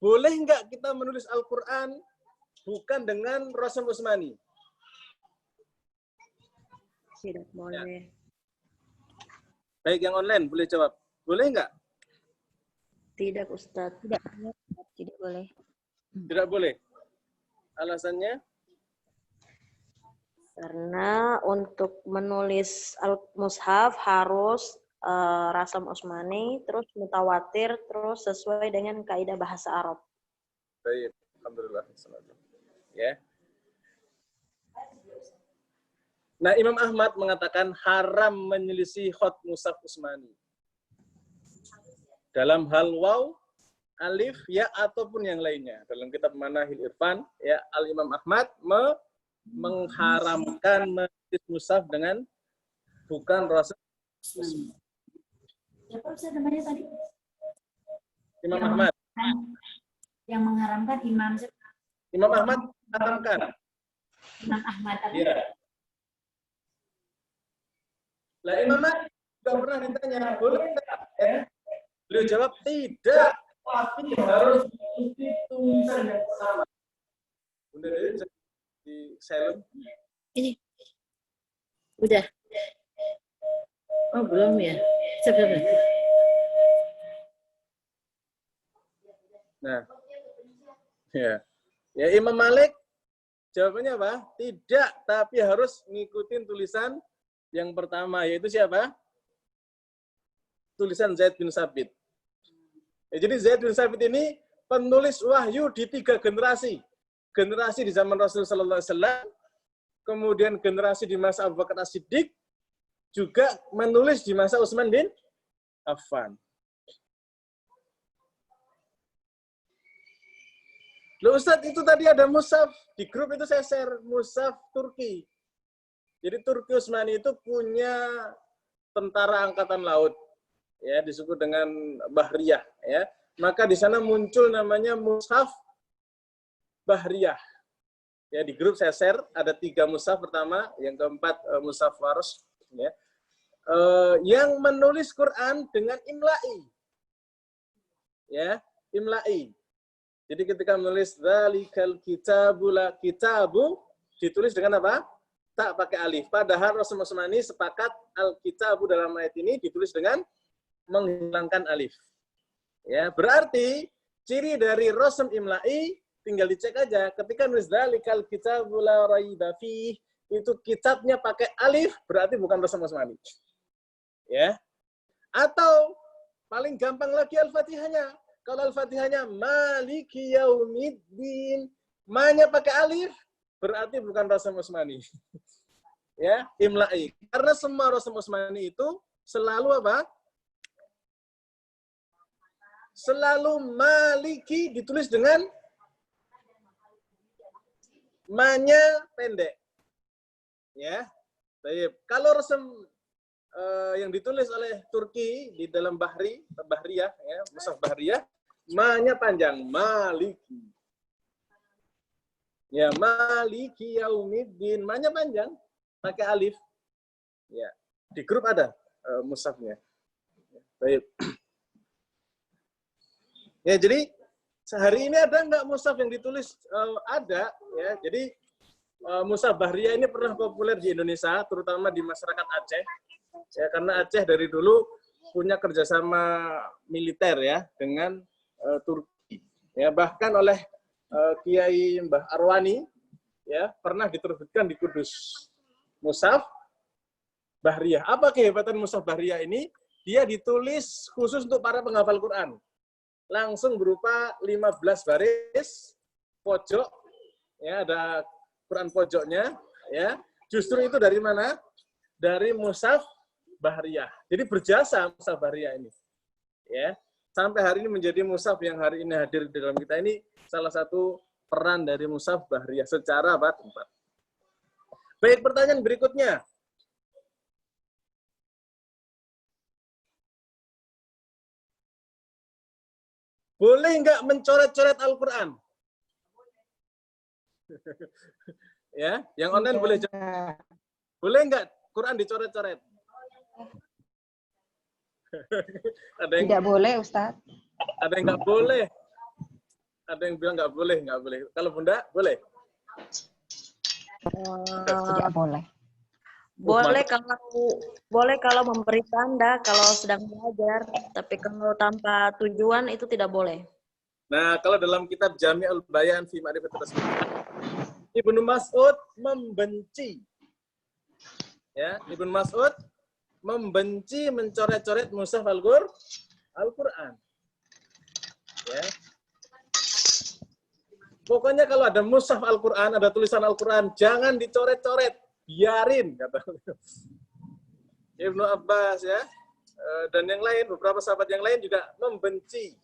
boleh nggak kita menulis Al-Quran bukan dengan Rasul Utsmani? Tidak boleh. Baik, yang online boleh jawab. Boleh nggak? Tidak, Ustadz. Tidak boleh. Tidak boleh. Alasannya? Karena untuk menulis al-mushaf harus rasam Utsmani, terus mutawatir, terus sesuai dengan kaidah bahasa Arab. Baik, alhamdulillah. Ya. Nah, Imam Ahmad mengatakan haram menyelisih khot mushaf Utsmani. Dalam hal waw, alif, ya, ataupun yang lainnya. Dalam kitab Manahil Irfan, ya, Al-Imam Ahmad mengharamkan menulis mushaf dengan bukan Rasul. Siapa Ustaz namanya tadi? Imam Ahmad. Yang mengharamkan Imam Imam Ahmad mengharamkan. Imam Ahmad. Iya. Lah Imam Ahmad juga pernah ditanya, boleh enggak? Ya. Beliau jawab tidak, tapi harus mengikuti tulisan yang sama. Bunda Dewi di silent. Ini. Udah. Oh, belum ya. Sebentar. Nah. Ya. Ya Imam Malik jawabannya apa? Tidak, tapi harus ngikutin tulisan yang pertama, yaitu siapa? Tulisan Zaid bin Sabit. Ya, jadi Zaid bin Sabit ini penulis wahyu di 3 generasi. Generasi di zaman Rasul Sallallahu Alaihi Wasallam, kemudian generasi di masa Abu Bakar As-Siddiq, juga menulis di masa Utsman bin Affan. Loh Ustadz, itu tadi ada mushaf. Di grup itu saya share mushaf Turki. Jadi Turki Utsmani itu punya tentara angkatan laut. Ya, disebut dengan Bahriyah. Ya. Maka di sana muncul namanya mushaf Bahriyah. Ya, di grup saya share ada 3 mushaf pertama, yang keempat mushaf Warsh. Ya. Yang menulis Quran dengan imla'i. Ya, imla'i. Jadi ketika menulis dzalikal kitabu la kitabu ditulis dengan apa? Tak pakai alif. Padahal Rasul Utsmani sepakat al-kitabu dalam ayat ini ditulis dengan menghilangkan alif. Ya, berarti ciri dari rasm imla'i tinggal dicek aja. Ketika nulis dzalikal kitabu la raiba fihi, itu kitabnya pakai alif, berarti bukan Rasul Utsmani. Ya. Atau paling gampang lagi Al-Fatihahnya. Kalau Al-Fatihahnya Maliki Yaumiddin, ma-nya pakai alif, berarti bukan Rasam Utsmani. Ya, imla'i. Karena semua Rasam Utsmani itu selalu apa? Selalu Maliki ditulis dengan ma-nya pendek. Ya. Baik. Kalau Rasam yang ditulis oleh Turki di dalam Bahriyah, ya, Mushaf Bahriyah, ma-nya panjang, Maliki. Ya, Maliki Yaumiddin, ma-nya panjang, pakai alif. Ya, di grup ada mushafnya. Baik. Ya, jadi sehari ini ada nggak mushaf yang ditulis? Ada, ya. Jadi Mushaf Bahriyah ini pernah populer di Indonesia, terutama di masyarakat Aceh. Ya, karena Aceh dari dulu punya kerjasama militer ya dengan Turki. Ya, bahkan oleh Kiai Mbah Arwani ya pernah diterbitkan di Kudus Mushaf Bahriyah. Apa kehebatan Mushaf Bahriyah ini? Dia ditulis khusus untuk para penghafal Quran. Langsung berupa 15 baris pojok, ya ada Quran pojoknya, ya. Justru itu dari mana? Dari Mushaf Bahriyah. Jadi berjasa Mushaf Bahriyah ini. Ya. Sampai hari ini menjadi mushaf yang hari ini hadir di dalam kita ini salah satu peran dari Mushaf Bahriyah secara tempat. Baik, pertanyaan berikutnya. Boleh nggak mencoret-coret Al-Quran? Ya, yang online boleh. Boleh nggak Quran dicoret-coret? Ada yang Tidak boleh, Ustadz. Ada yang nggak boleh. Ada yang bilang nggak boleh, nggak boleh. Kalau Bunda, boleh? Tidak boleh. Boleh kalau memberi tanda kalau sedang belajar, tapi kalau tanpa tujuan itu tidak boleh. Nah, kalau dalam kitab Jami'ul Bayan fi Ma'rifatir Rasulullah, Ibnu Mas'ud membenci. Ya, Ibnu Mas'ud membenci mencoret-coret mushaf Al-Quran. Ya. Pokoknya kalau ada mushaf Al-Quran, ada tulisan Al-Quran, jangan dicoret-coret, biarin, kata Ibnu Abbas ya, dan yang lain, beberapa sahabat yang lain juga membenci.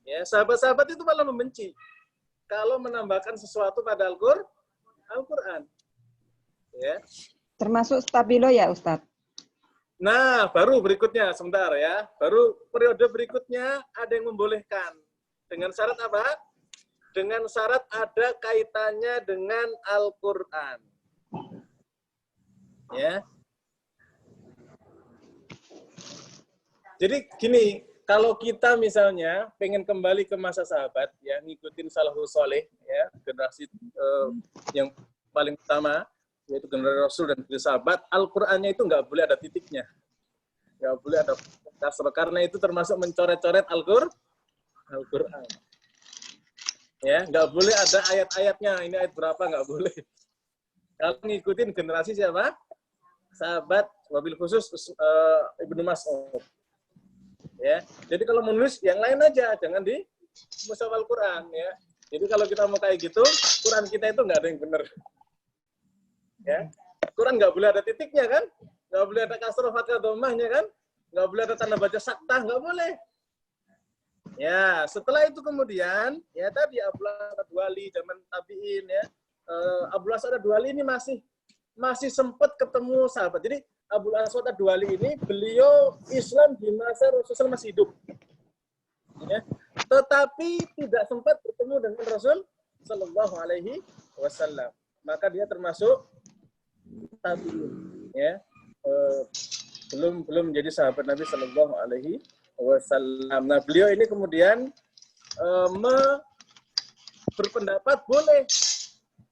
Ya, sahabat-sahabat itu malah membenci kalau menambahkan sesuatu pada Al-Quran. Ya. Termasuk stabilo ya, Ustadz? Nah, baru berikutnya, sebentar ya. Baru periode berikutnya ada yang membolehkan. Dengan syarat apa? Dengan syarat ada kaitannya dengan Al-Quran. Ya. Jadi gini, kalau kita misalnya pengen kembali ke masa sahabat, ya ngikutin salafus soleh, ya generasi yang paling utama, yaitu generasi Rasul dan generasi sahabat, Al-Qur'annya itu nggak boleh ada titiknya, nggak boleh ada kasroh, karena itu termasuk mencoret-coret Al-Qur'an. Ya, nggak boleh ada ayat-ayatnya, ini ayat berapa, nggak boleh. Kalau ngikutin generasi siapa? Sahabat, wabil khusus Ibnu Mas'ud. Ya, jadi kalau menulis yang lain aja, jangan di mushaf Al-Quran ya. Jadi kalau kita mau kayak gitu, Quran kita itu nggak ada yang benar. Ya, Quran nggak boleh ada titiknya kan, nggak boleh ada kasroh fathah dhammahnya kan, nggak boleh ada tanda baca saktah, nggak boleh. Ya, setelah itu kemudian ya tadi Abdul Ad-Dwali zaman tabiin ya, Abdul Ad-Dwali ini masih sempat ketemu sahabat. Jadi Abdul Ad-Dwali ini beliau Islam di masa Rasulullah masih hidup. Ya. Tetapi tidak sempat bertemu dengan Rasul Sallallahu Alaihi Wasallam. Maka dia termasuk tabi'in, ya, belum menjadi sahabat Nabi Sallallahu Alaihi Wasallam. Nah, beliau ini kemudian berpendapat boleh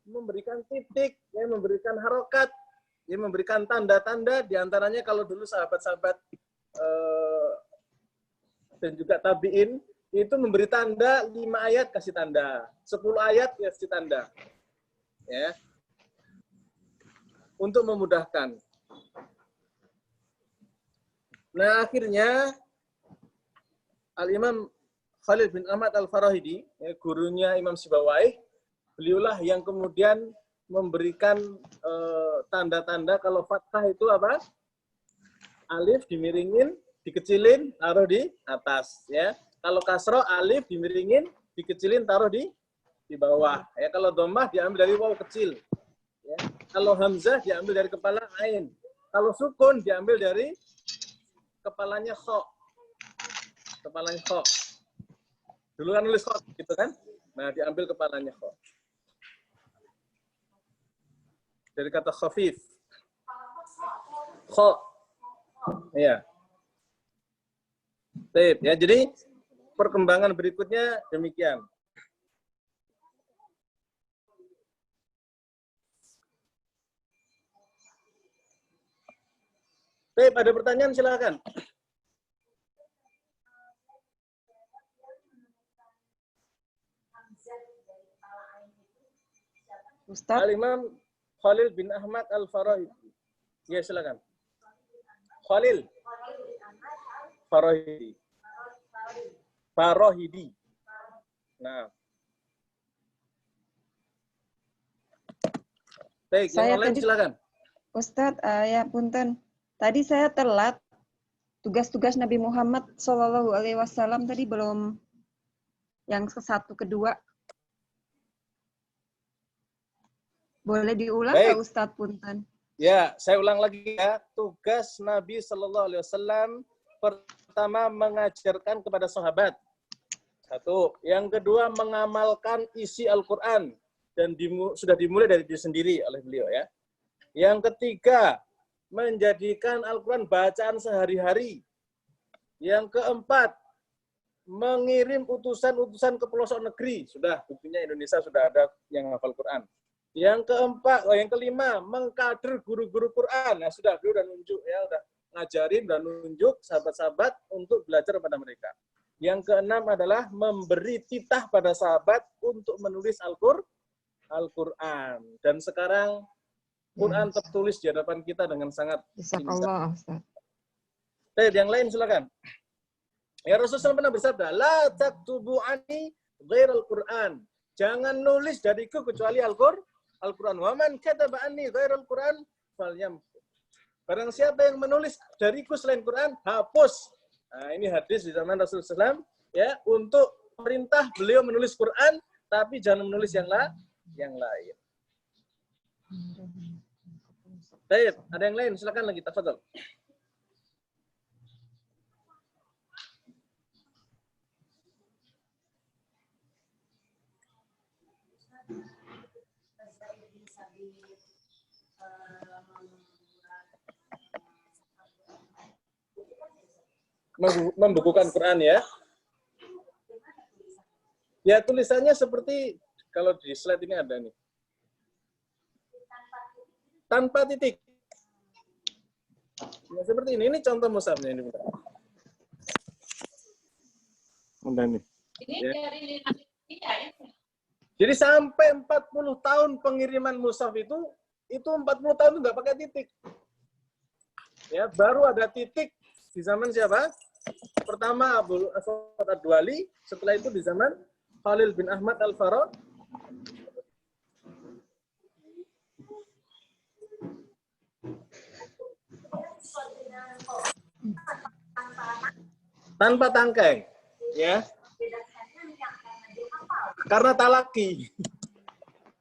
memberikan titik, ya, memberikan harokat, ya, memberikan tanda-tanda. Diantaranya kalau dulu sahabat-sahabat dan juga tabi'in itu memberi tanda 5 ayat kasih tanda, 10 ayat kasih tanda, ya, untuk memudahkan. Nah, akhirnya Al-Imam Khalil bin Ahmad Al-Farahidi, ya, gurunya Imam Sibawayh, beliaulah yang kemudian memberikan tanda-tanda kalau fathah itu apa? Alif dimiringin, dikecilin, taruh di atas. Ya. Kalau kasroh, alif dimiringin, dikecilin, taruh di bawah. Ya. Kalau dhammah diambil dari waw kecil. Ya. Kalau hamzah diambil dari kepala ain. Kalau sukun diambil dari kepalanya kho. Kepalanya kho. Dulu kan nulis kho, gitu kan? Nah, diambil kepalanya kho. Dari kata khafif. Kho. Ya. Baik, ya. Jadi perkembangan berikutnya demikian. Baik, ada pertanyaan silakan. Ustaz, Al-Imam Khalil bin Ahmad Al-Farahidi. Ya, silakan. Khalil. Farahidi. Farahidi. Nah. Baik, Saya yang lain tadi- silakan. Ustaz, ya punten. Tadi saya telat. Tugas-tugas Nabi Muhammad SAW tadi belum yang ke-1, kedua. Boleh diulang Baik. nggak Ustaz punten? Ya, saya ulang lagi ya. Tugas Nabi Shallallahu Alaihi Wasallam pertama mengajarkan kepada sahabat. 1. Yang kedua mengamalkan isi Al-Quran dan sudah dimulai dari diri sendiri oleh beliau ya. Yang ketiga menjadikan Al-Quran bacaan sehari-hari. Yang keempat mengirim utusan-utusan ke pelosok negeri. Sudah, buktinya Indonesia sudah ada yang hafal Quran. Yang kelima, mengkader guru-guru Quran. Nah, sudah, beliau udah nunjuk ya, udah ngajarin, udah nunjuk sahabat-sahabat untuk belajar kepada mereka. Yang keenam adalah memberi titah pada sahabat untuk menulis Al-Quran. Dan sekarang Quran tertulis di hadapan kita dengan sangat Jazakallah Ustaz. Baik, yang lain silakan. Ya, Rasulullah pernah bersabda, la taktubu ani ghairal Quran. Jangan nulis dariku kecuali Al-Quran. Wa man kataba anni ghairal Quran falyam. Barang siapa yang menulis dariku selain Quran, hapus. Nah, ini hadis di zaman Rasulullah SAW, ya, untuk perintah beliau menulis Quran, tapi jangan menulis yang lain. Baik, ada yang lain? Silakan lagi, tafadhol. Membukukan Quran ya. Ya, tulisannya seperti kalau di slide ini ada nih. Tanpa titik. Ya, seperti ini. Ini contoh mushafnya ini. Udah nih. Ya. Jadi sampai 40 tahun pengiriman mushaf itu 40 tahun itu nggak pakai titik. Ya, baru ada titik di zaman siapa? Pertama Abu Aswad Ad-Duali, setelah itu di zaman Khalil bin Ahmad Al-Farahidi. Tanpa tangkai, ya. Karena talaki.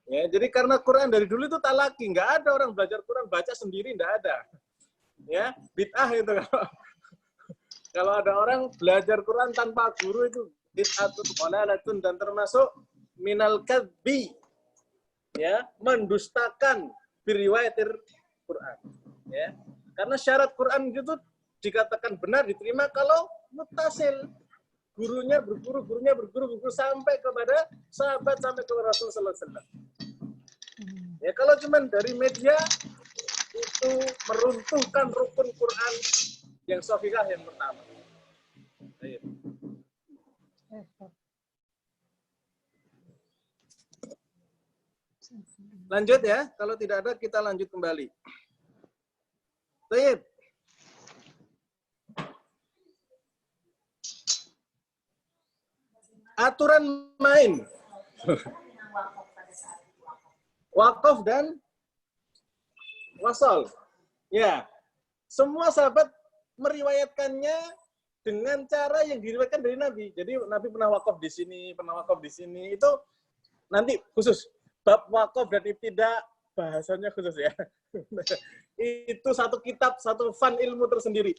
Ya, jadi karena Quran dari dulu itu talaki, nggak ada orang belajar Quran baca sendiri, nggak ada. Ya, bid'ah itu kalau ada orang belajar Quran tanpa guru itu bid'atun dhalalatun dan termasuk minal kadbi, ya, mendustakan biriwayatir Quran, ya. Karena syarat Quran itu dikatakan benar diterima kalau muttasil, gurunya berguru sampai kepada sahabat, sampai kepada Rasulullah SAW. Ya, kalau cuman dari media itu meruntuhkan rukun Quran yang sahihah yang pertama. Ayo. Lanjut ya, kalau tidak ada kita lanjut kembali. Baik. aturan main. Wakaf dan wasol. Ya, semua sahabat meriwayatkannya dengan cara yang diriwayatkan dari Nabi. Jadi Nabi pernah wakaf di sini, pernah wakaf di sini. Itu nanti khusus bab wakaf dan ibtidah bahasanya khusus ya. Itu satu kitab, satu fan ilmu tersendiri.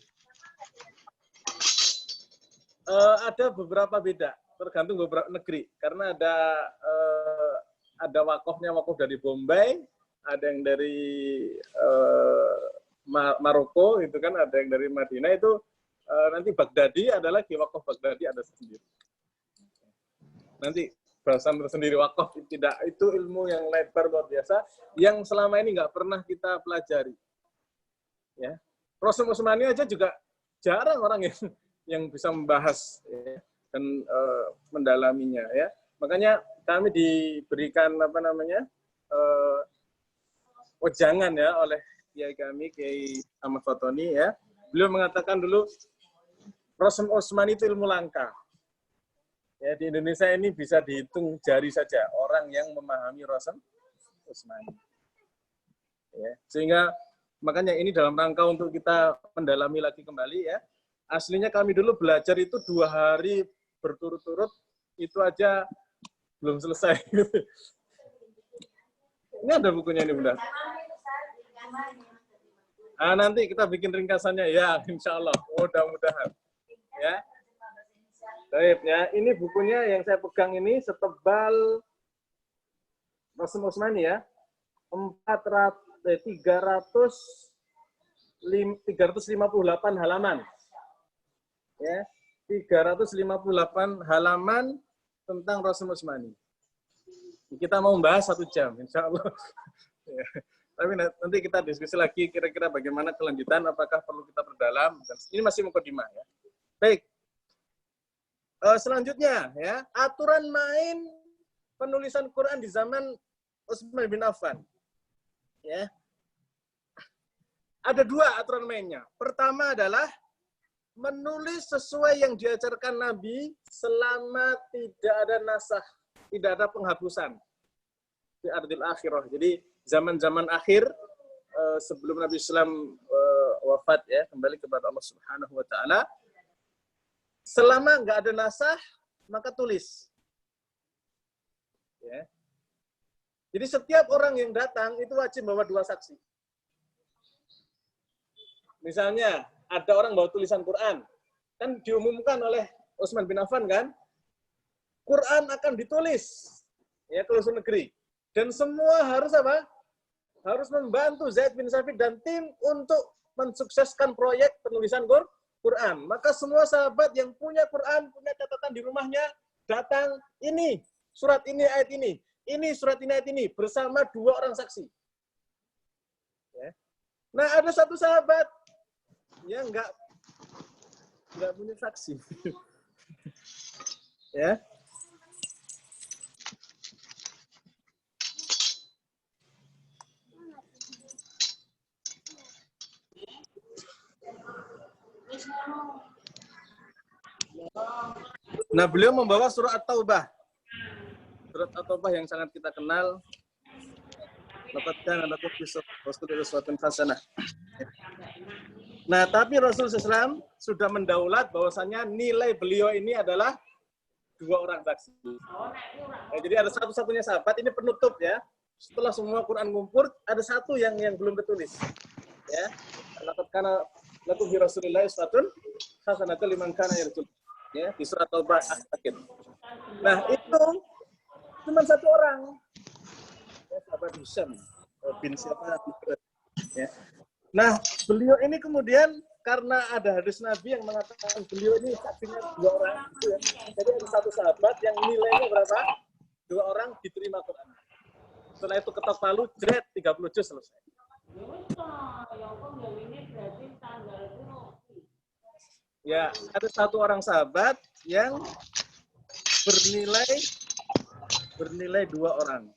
Ada beberapa beda, tergantung beberapa negeri. Karena ada wakafnya wakaf dari Bombay, ada yang dari Maroko, itu kan, ada yang dari Madinah. Itu nanti Baghdadi adalah wakaf Baghdadi ada sendiri. Nanti bahasa tersendiri wakaf tidak, itu ilmu yang lebar luar biasa yang selama ini nggak pernah kita pelajari. Ya, Rasul Utsmani aja juga jarang orang yang bisa membahas ya, dan mendalaminya ya. Makanya kami diberikan wejangan ya oleh kiai kami, Kiai Ahmad Fatoni ya. Beliau mengatakan dulu Rasul Utsmani itu ilmu langka. Ya, di Indonesia ini bisa dihitung jari saja orang yang memahami Rasul Utsmani. Ya, sehingga makanya ini dalam rangka untuk kita mendalami lagi kembali ya. Aslinya kami dulu belajar itu 2 hari berturut-turut, itu aja belum selesai. Ini ada bukunya ini, Bunda. Nanti kita bikin ringkasannya ya, insya Allah. Mudah-mudahan. Ya. Baik ya, ini bukunya yang saya pegang ini setebal Rasul Utsmani ya, 358 halaman. Ya, 358 halaman tentang Rasul Utsmani. Kita mau membahas 1 jam, insya Allah. Ya. Tapi nanti kita diskusi lagi kira-kira bagaimana kelanjutan, apakah perlu kita perdalam. Ini masih mukadimah ya. Baik. Selanjutnya ya, aturan main penulisan Quran di zaman Utsman bin Affan. Ya. Ada 2 aturan mainnya. Pertama adalah menulis sesuai yang diajarkan Nabi selama tidak ada nasakh, tidak ada penghapusan di ardil akhirah. Jadi zaman-zaman akhir sebelum Nabi Islam wafat ya, kembali kepada Allah Subhanahu wa taala. Selama nggak ada nasakh, maka tulis. Ya. Jadi setiap orang yang datang itu wajib bawa 2 saksi. Misalnya ada orang bawa tulisan Quran, kan diumumkan oleh Utsman bin Affan kan, Quran akan ditulis ya ke seluruh negeri, dan semua harus apa? Harus membantu Zaid bin Sabit dan tim untuk mensukseskan proyek penulisan Quran. Maka semua sahabat yang punya Quran, punya catatan di rumahnya, datang, ini surat ini, ayat ini surat ini, ayat ini, bersama 2 orang saksi. Ya. Nah, ada satu sahabat yang nggak punya saksi. Ya. Nah, beliau membawa surat At-Taubah. Surat At-Taubah yang sangat kita kenal. Dapatkan ada sesuatu hasanah. Nah, tapi Rasulullah SAW sudah mendaulat bahwasanya nilai beliau ini adalah 2 orang saksi. Nah, jadi ada satu-satunya sahabat, ini penutup ya. Setelah semua Quran ngumpul, ada satu yang belum tertulis. Ya. Dapatkan lakum bi Rasulillah uswatun hasanatun liman kana yarjul. Ya, di surat Taubah akhir. Nah, itu cuma 1 orang. Ya, sahabat Hisham bin siapa? Ya. Nah, beliau ini kemudian karena ada hadis Nabi yang mengatakan beliau ini saksinya 2 orang gitu ya. Jadi ada satu sahabat yang nilainya berapa? 2 orang diterima Quran. Setelah itu ketok palu, jret 30 juz selesai. Ya, ada 1 orang sahabat yang bernilai 2 orang.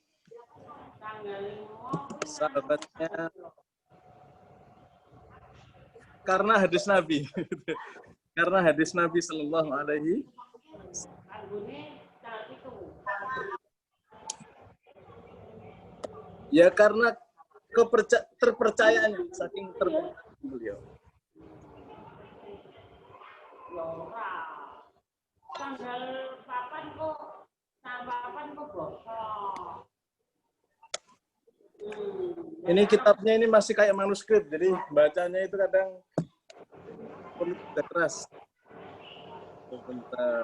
Sahabatnya karena hadis Nabi. Karena hadis Nabi Sallallahu Alaihi Ya karena terpercayaan saking terpercayaan beliau. Ini kitabnya ini masih kayak manuskrip, jadi bacanya itu kadang perlu kerja keras. Sebentar.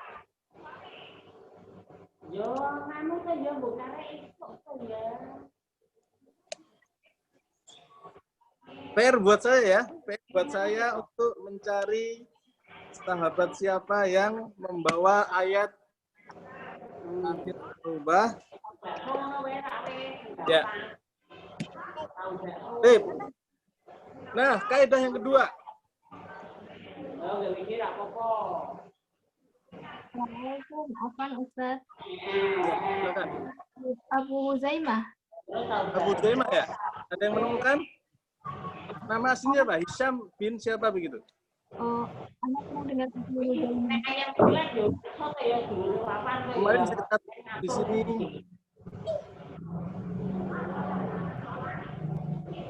PR buat saya ya, PR buat saya untuk mencari sahabat siapa yang membawa ayat akhir Taubah. Ya. Nah, kaidah yang kedua. Assalamualaikum, Afwan Ustaz. Silakan. Abu Huzaimah. Abu Zaimah ya? Ada yang menemukan? Nama aslinya apa? Hisham bin siapa begitu? Oh, anak mau dengar Abu Huzaimah. Kemarin saya kata di sini.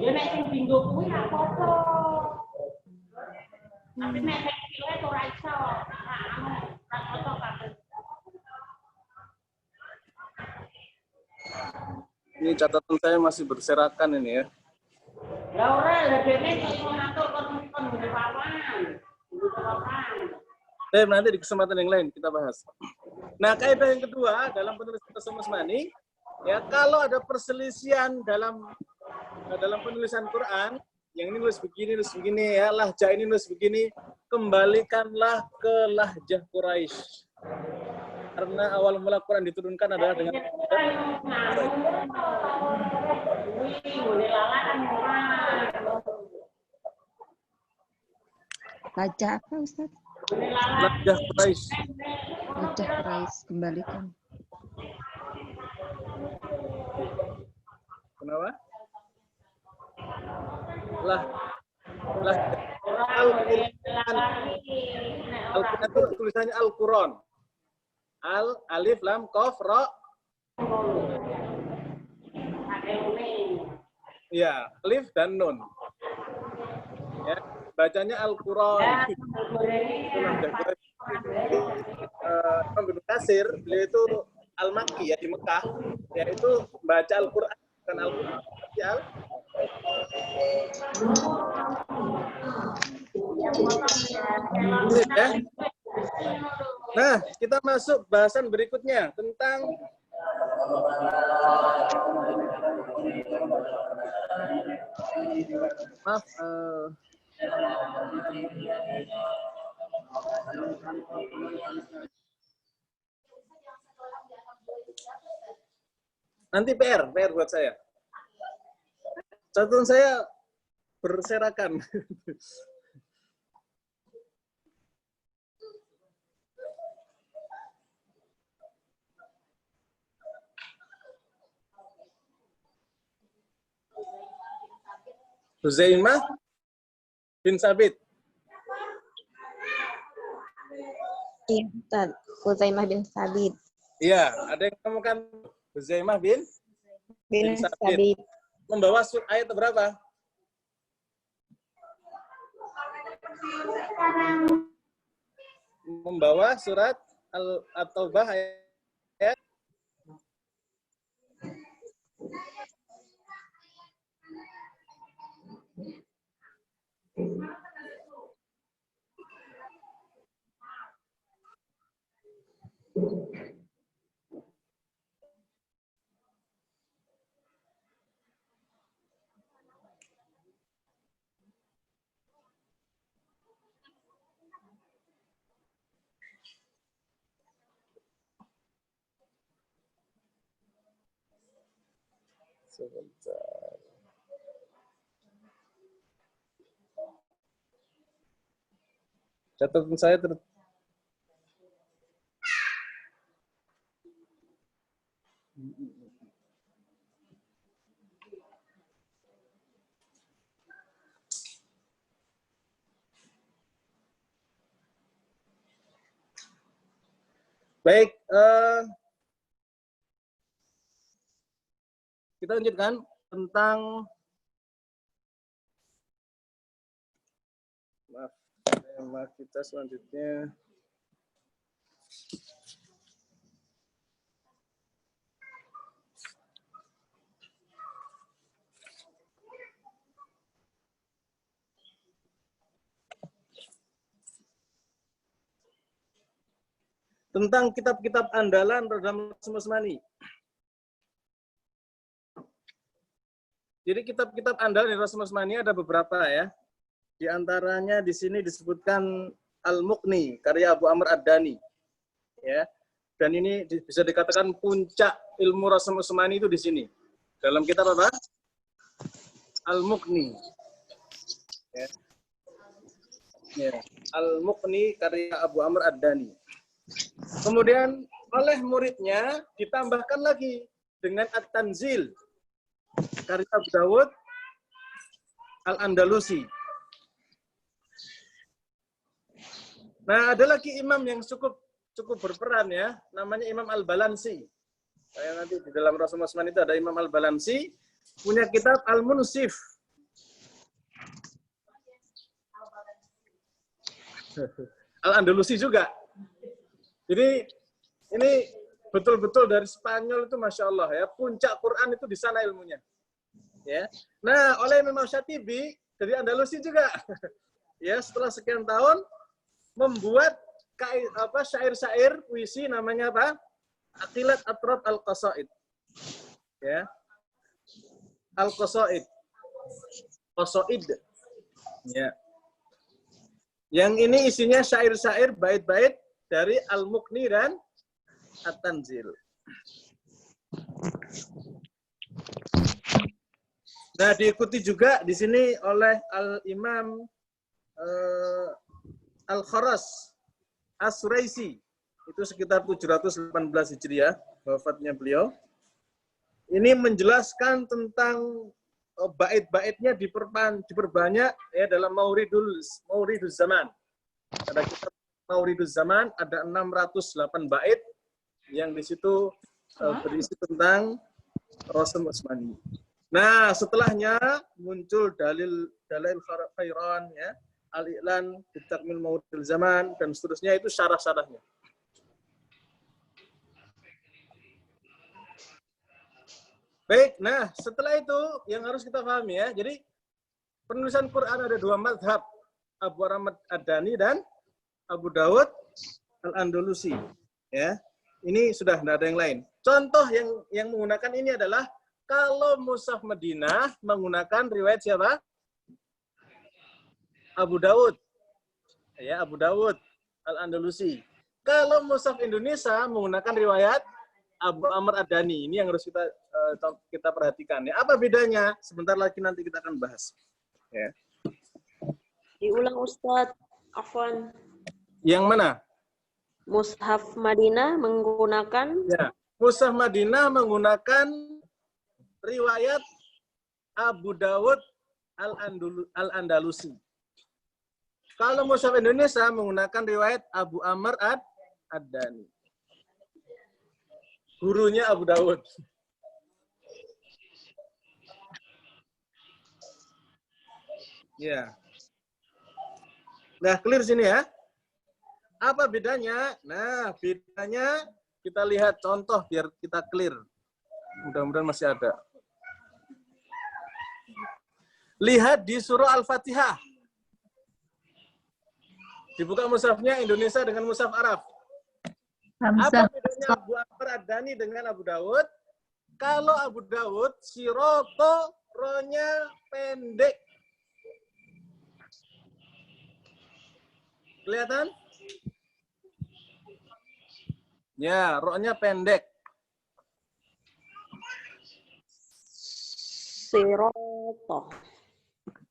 Ya nek sing dinggo kuwi ra apa-apa. Tapi nek sing cilik ora iso. Ra cocok kabeh. Ini catatan saya masih berserakan ini ya. Ya ora, lah dene iso ngatur kon ngene pawan. Nanti di kesempatan yang lain kita bahas. Nah, kaidah yang kedua dalam penulisan Tasawuf Usmani, ya kalau ada perselisihan dalam penulisan Quran, yang ini nulis begini ya, lahjah ini nulis begini, kembalikanlah ke lahjah Quraisy. Karena awal mula Quran diturunkan adalah dengan Lahjah apa, Ustaz? lahjah Quraisy. Lahjah Quraisy, kembalikan. Kenapa? Al-Quran. Al-Quran itu tulisannya Al-Quran. Alif lam qaf ra. Ya, alif dan nun. Ya, bacanya Al-Quran. Imam Ibnu Katsir, beliau itu Al-Makki ya di Mekah, yaitu baca Al-Quran bukan Al-Quran. Ya. Nah, kita masuk bahasan berikutnya tentang maaf. Nanti PR buat saya. Catatan saya berserakan. Huzaimah bin Sabit. Iya, Ustaz. Huzaimah bin Sabit. Iya, ada yang menemukan Huzaimah bin Sabit. Membawa ayat berapa? Membawa surat At-Taubah ayat sebentar. Catatan saya baik, kita lanjutkan. tentang tema kita selanjutnya. Tentang kitab-kitab andalan dalam Rasul Usmani. Jadi kitab-kitab andalan di Rasul Usmani ada beberapa ya. Di antaranya di sini disebutkan Al-Muqni karya Abu Amr Ad-Dani. Ya. Dan ini bisa dikatakan puncak ilmu Rasul Usmani itu di sini. Dalam kitab apa? Al-Muqni. Ya. Ya. Al-Muqni karya Abu Amr Ad-Dani. Kemudian oleh muridnya ditambahkan lagi dengan At-Tanzil karya Abu Dawud Al-Andalusi. Nah, ada lagi imam yang cukup berperan ya, namanya Imam Al-Balansi. Saya nanti di dalam Rasul Usmani itu ada Imam Al-Balansi punya kitab Al-Munsif. Al-Andalusi juga. Jadi ini betul-betul dari Spanyol itu Masya Allah ya, puncak Quran itu di sana ilmunya. Ya. Nah, oleh Imam Syatibi dari Andalusi juga. Ya, setelah sekian tahun membuat syair-syair puisi namanya apa? Aqilat Atrab Al-Qasaid. Ya. Al-Qasaid. Qasaid. Ya. Yang ini isinya syair-syair bait-bait dari Al-Muqni dan At-Tanzil. Nah, diikuti juga di sini oleh Al-Imam Al-Kharas As-Suraisi. Itu sekitar 718 Hijriah, wafatnya beliau. Ini menjelaskan tentang bait-baitnya diperbanyak ya dalam Mauriduz Zaman. Ada kitab Mauriduz Zaman ada 608 bait yang di situ berisi tentang Rasul Usmani. Nah, setelahnya muncul Dalail Khairan ya, Al-I'lan Bitakmil Mauriduz Zaman dan seterusnya, itu syarah-syarahnya. Baik, nah setelah itu yang harus kita pahami ya, jadi penulisan Quran ada dua mazhab, Abu Amr Ad-Dani dan Abu Dawud Al-Andalusi. Ya, ini sudah tidak ada yang lain. Contoh yang menggunakan ini adalah kalau Mushaf Madinah menggunakan riwayat siapa? Abu Dawud. Ya, Abu Dawud Al-Andalusi. Kalau Mushaf Indonesia menggunakan riwayat Abu Amr Ad-Dani. Ini yang harus kita perhatikan. Ya, apa bedanya? Sebentar lagi nanti kita akan bahas. Ya. Diulang Ustadz. Afwan. Yang mana? Mushaf Madinah menggunakan? Ya. Mushaf Madinah menggunakan riwayat Abu Dawud Al-Andalusi. Kalau Mushaf Indonesia menggunakan riwayat Abu Amr Ad-Dani. Gurunya Abu Dawud. Ya. Nah, clear sini ya. Apa bedanya? Nah, bedanya kita lihat contoh biar kita clear. Mudah-mudahan masih ada. Lihat di surah Al-Fatihah. Dibuka mushafnya Indonesia dengan mushaf Arab. Apa bedanya Abu Amr Ad-Dani dengan Abu Dawud? Kalau Abu Dawud, siroto, ronya pendek. Kelihatan? Ya, ronya pendek. Siroto.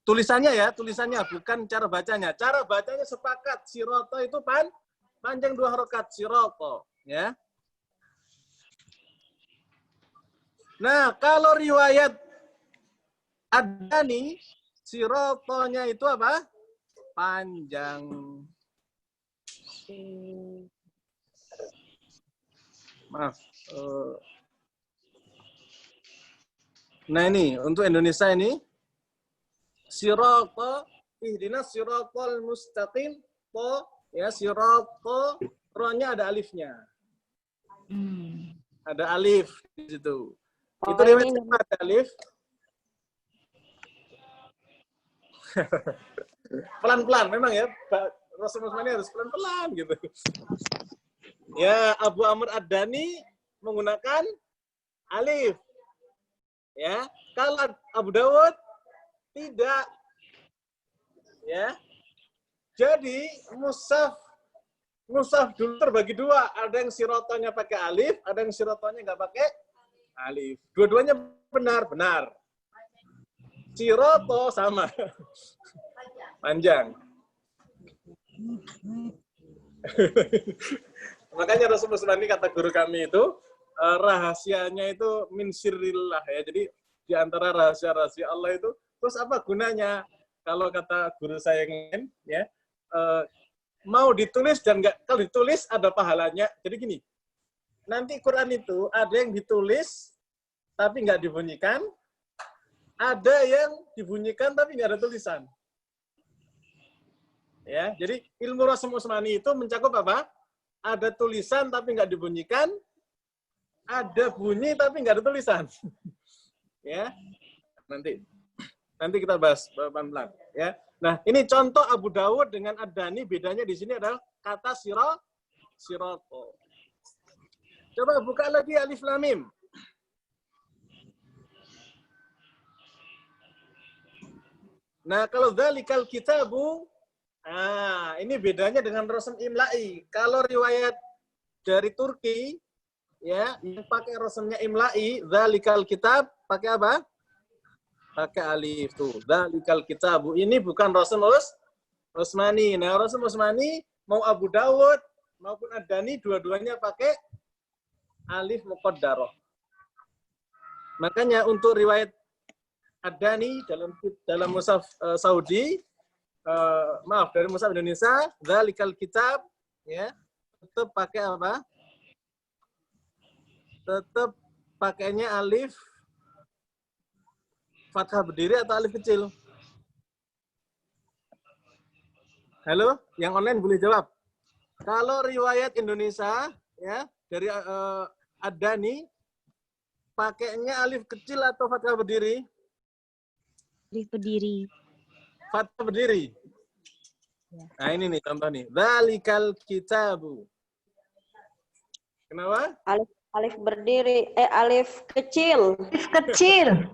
Tulisannya ya, tulisannya bukan cara bacanya. Cara bacanya sepakat. Siroto itu panjang 2 harokat, siroto. Ya. Nah, kalau riwayat Ad-Dani, sirotonya itu apa? Panjang. Maaf. Nah ini untuk Indonesia ini sirata ihdinas siratal mustaqim to ya sirata ro-nya ada alifnya. Ada alif di situ. Itu Oh, riwayat ini siapa ada alif? Pelan-pelan memang ya. Rasulullah ini harus pelan-pelan gitu. Ya, Abu Amr Ad-Dani menggunakan alif. Ya, kalau Abu Dawud tidak. Ya. Jadi mushaf dulu terbagi dua. Ada yang sirotonya pakai alif, ada yang sirotonya nggak pakai alif. Dua-duanya benar. Siroto sama. Panjang. Makanya Rasulullah ini kata guru kami itu, rahasianya itu min sirrillah ya. Jadi di antara rahasia-rahasia Allah itu, terus apa gunanya? Kalau kata guru saya yang lain, ya, mau ditulis dan nggak, kalau ditulis ada pahalanya. Jadi gini, nanti Quran itu ada yang ditulis tapi nggak dibunyikan, ada yang dibunyikan tapi nggak ada tulisan. Ya, jadi ilmu Rasul Utsmani itu mencakup apa? Ada tulisan tapi nggak dibunyikan, ada bunyi tapi nggak ada tulisan. Ya, nanti kita bahas pelan-pelan. Ya, nah ini contoh Abu Dawud dengan Ad-Dani, bedanya di sini adalah kata siroto. Coba buka lagi alif lam mim. Nah kalau dzalikal kitabu, ini bedanya dengan Rasul Imla'i. Kalau riwayat dari Turki, ya, yang pakai Rasulnya Imla'i, dzalikal kitab, pakai apa? Pakai alif tuh. Dzalikal kitabu. Ini bukan Rasul Utsmani. Nah, Rasul Utsmani mau Abu Dawud maupun Ad-Dani dua-duanya pakai alif muqaddarah. Makanya untuk riwayat Ad-Dani dalam mushaf Saudi, dari mushaf Indonesia, dzalikal kitab, ya, tetap pakai apa? Tetap pakainya alif fathah berdiri atau alif kecil? Halo, yang online boleh jawab. Kalau riwayat Indonesia, ya, dari Ad-Dani, pakainya alif kecil atau fathah berdiri? Alif berdiri. Fathah berdiri. Nah ini nih contoh nih. Dzalikal kitabu. Kenapa? Alif berdiri, alif kecil. Alif kecil.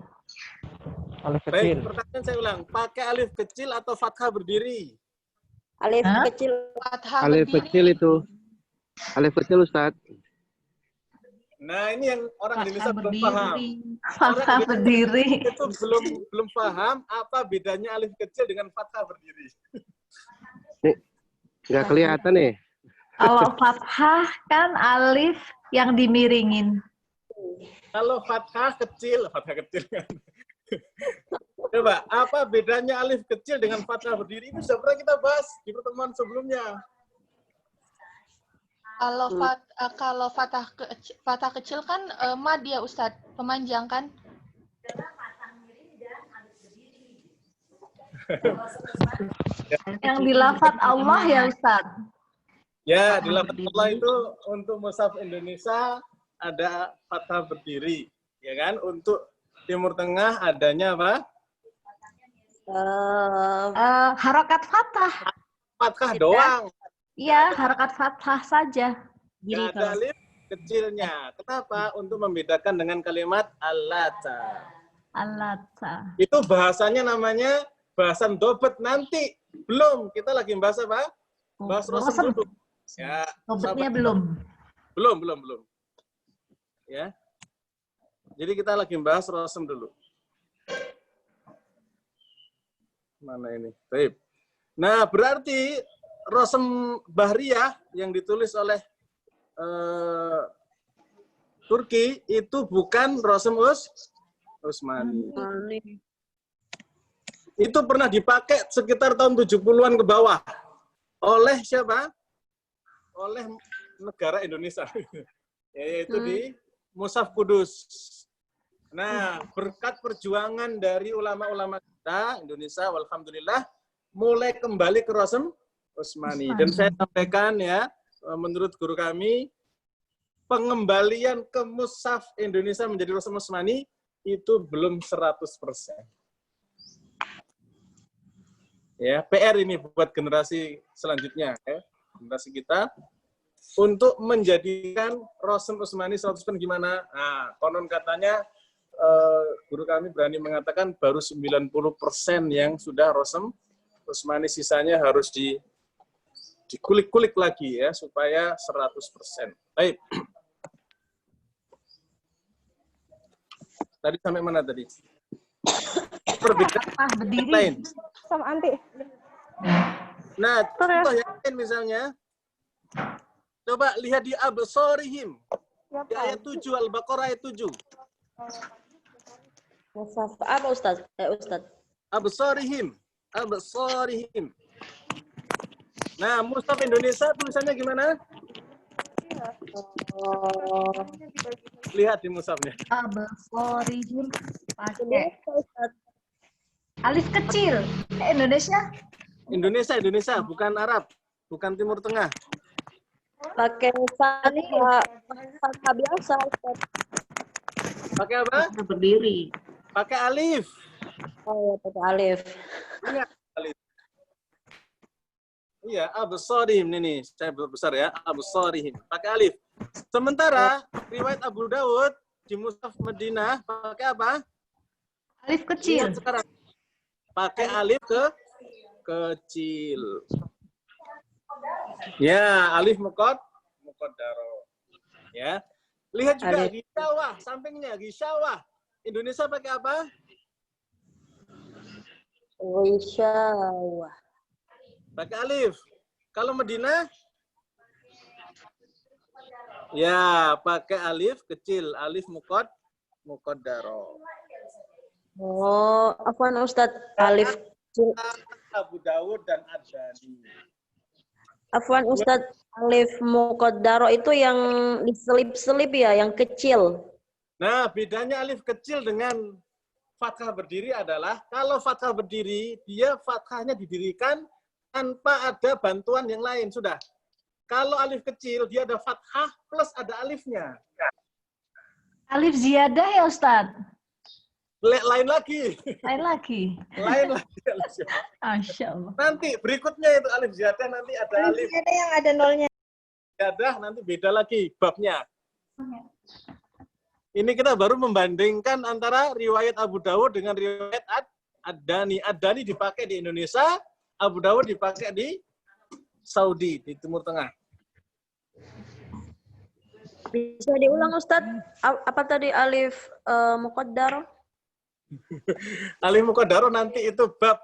Alif Baik, pertanyaan saya ulang. Pakai alif kecil atau fathah berdiri? Alif kecil. Alif kecil itu. Alif kecil, Ustaz. Nah, ini yang orang Indonesia belum paham. Fathah berdiri. Itu belum paham apa bedanya alif kecil dengan fathah berdiri. Nih, nggak kelihatan nih. Kalau fathah kan alif yang dimiringin. Kalau fathah kecil kan. Coba, apa bedanya alif kecil dengan fathah berdiri? Itu sudah pernah kita bahas di pertemuan sebelumnya. Kalau fathah kecil kan mad ya Ustadz, pemanjang kan? Yang dilafat Allah ya Ustadz. Ya, di lafaz Allah itu untuk mushaf Indonesia ada fathah berdiri, ya kan? Untuk Timur Tengah adanya apa? Harokat fathah. Fathah doang. Iya, harokat fathah saja. Nggak ada alif kecilnya. Kenapa? Untuk membedakan dengan kalimat alata. Alata. Itu bahasanya namanya bahasan dobet nanti. Belum. Kita lagi bahas apa? Bahas Rasul dulu. Ya. Dobetnya belum. Belum. Ya. Jadi kita lagi bahas Rasul dulu. Mana ini? Baik. Nah, berarti Rasem Bahriyah yang ditulis oleh Turki itu bukan Rasem Utsmani. Itu pernah dipakai sekitar tahun 70-an ke bawah. Oleh siapa? Oleh negara Indonesia. Yaitu di Mushaf Kudus. Nah, berkat perjuangan dari ulama-ulama kita Indonesia, alhamdulillah, mulai kembali ke Rosem Utsmani. Dan saya sampaikan ya, menurut guru kami, pengembalian ke mushaf Indonesia menjadi Rosem Utsmani itu belum 100%. Ya, PR ini buat generasi selanjutnya, ya, generasi kita, untuk menjadikan Rosem Utsmani 100% gimana? Nah, konon katanya guru kami berani mengatakan baru 90% yang sudah Rosem Utsmani, sisanya harus dikulik-kulik lagi ya supaya 100%. Baik. Tadi sampai mana tadi? Perbedaan berdiri lain. Sama anti. Nah, contoh yang lain misalnya, coba lihat di Absorihim. Di ayat 7, Al-Baqarah ayat 7. Mushaf apa Ustaz? Ustaz. Absorihim. Absorihim. Nah, mushaf Indonesia tulisannya gimana? Lihat di mushafnya. Absorihim pakai alif kecil. Indonesia? Indonesia, bukan Arab, bukan Timur Tengah. Pakai fathah biasa Ustaz. Pakai apa? Berdiri. Pakai alif. Oh ya, pakai alif. Iya, alif. Iya, Absorihim ini, saya besar ya, Absorihim. Pakai alif. Sementara riwayat Abu Dawud di Mushaf Madinah pakai apa? Alif kecil. Lihat sekarang. Pakai alif kecil. Ya, alif muqaddaro. Ya. Lihat juga Alif. Gisawah, sampingnya Gisawah. Indonesia pakai apa? Wisawah. Pakai alif. Kalau Madinah? Ya, pakai alif kecil, alif muqaddaro. Oh, afwan Ustaz, alif kecil. Abu Dawud dan Ad-Dani. Afwan Ustaz, alif muqaddaro itu yang diselip-selip ya, yang kecil. Nah, bedanya alif kecil dengan fathah berdiri adalah kalau fathah berdiri, dia fathahnya didirikan tanpa ada bantuan yang lain, sudah. Kalau alif kecil, dia ada fathah plus ada alifnya. Alif ziyadah ya Ustaz? Lain lagi. Lain lagi. Lain lagi. Masya Allah. Nanti berikutnya itu alif ziyadah, nanti ada alif Ada yang ada nolnya. ziyadah, nanti beda lagi babnya. Ini kita baru membandingkan antara riwayat Abu Dawud dengan riwayat Ad-Dani. Ad-Dani dipakai di Indonesia, Abu Dawud dipakai di Saudi, di Timur Tengah. Bisa diulang Ustaz? Apa tadi alif muqaddaro? Alif muqaddaro nanti itu bab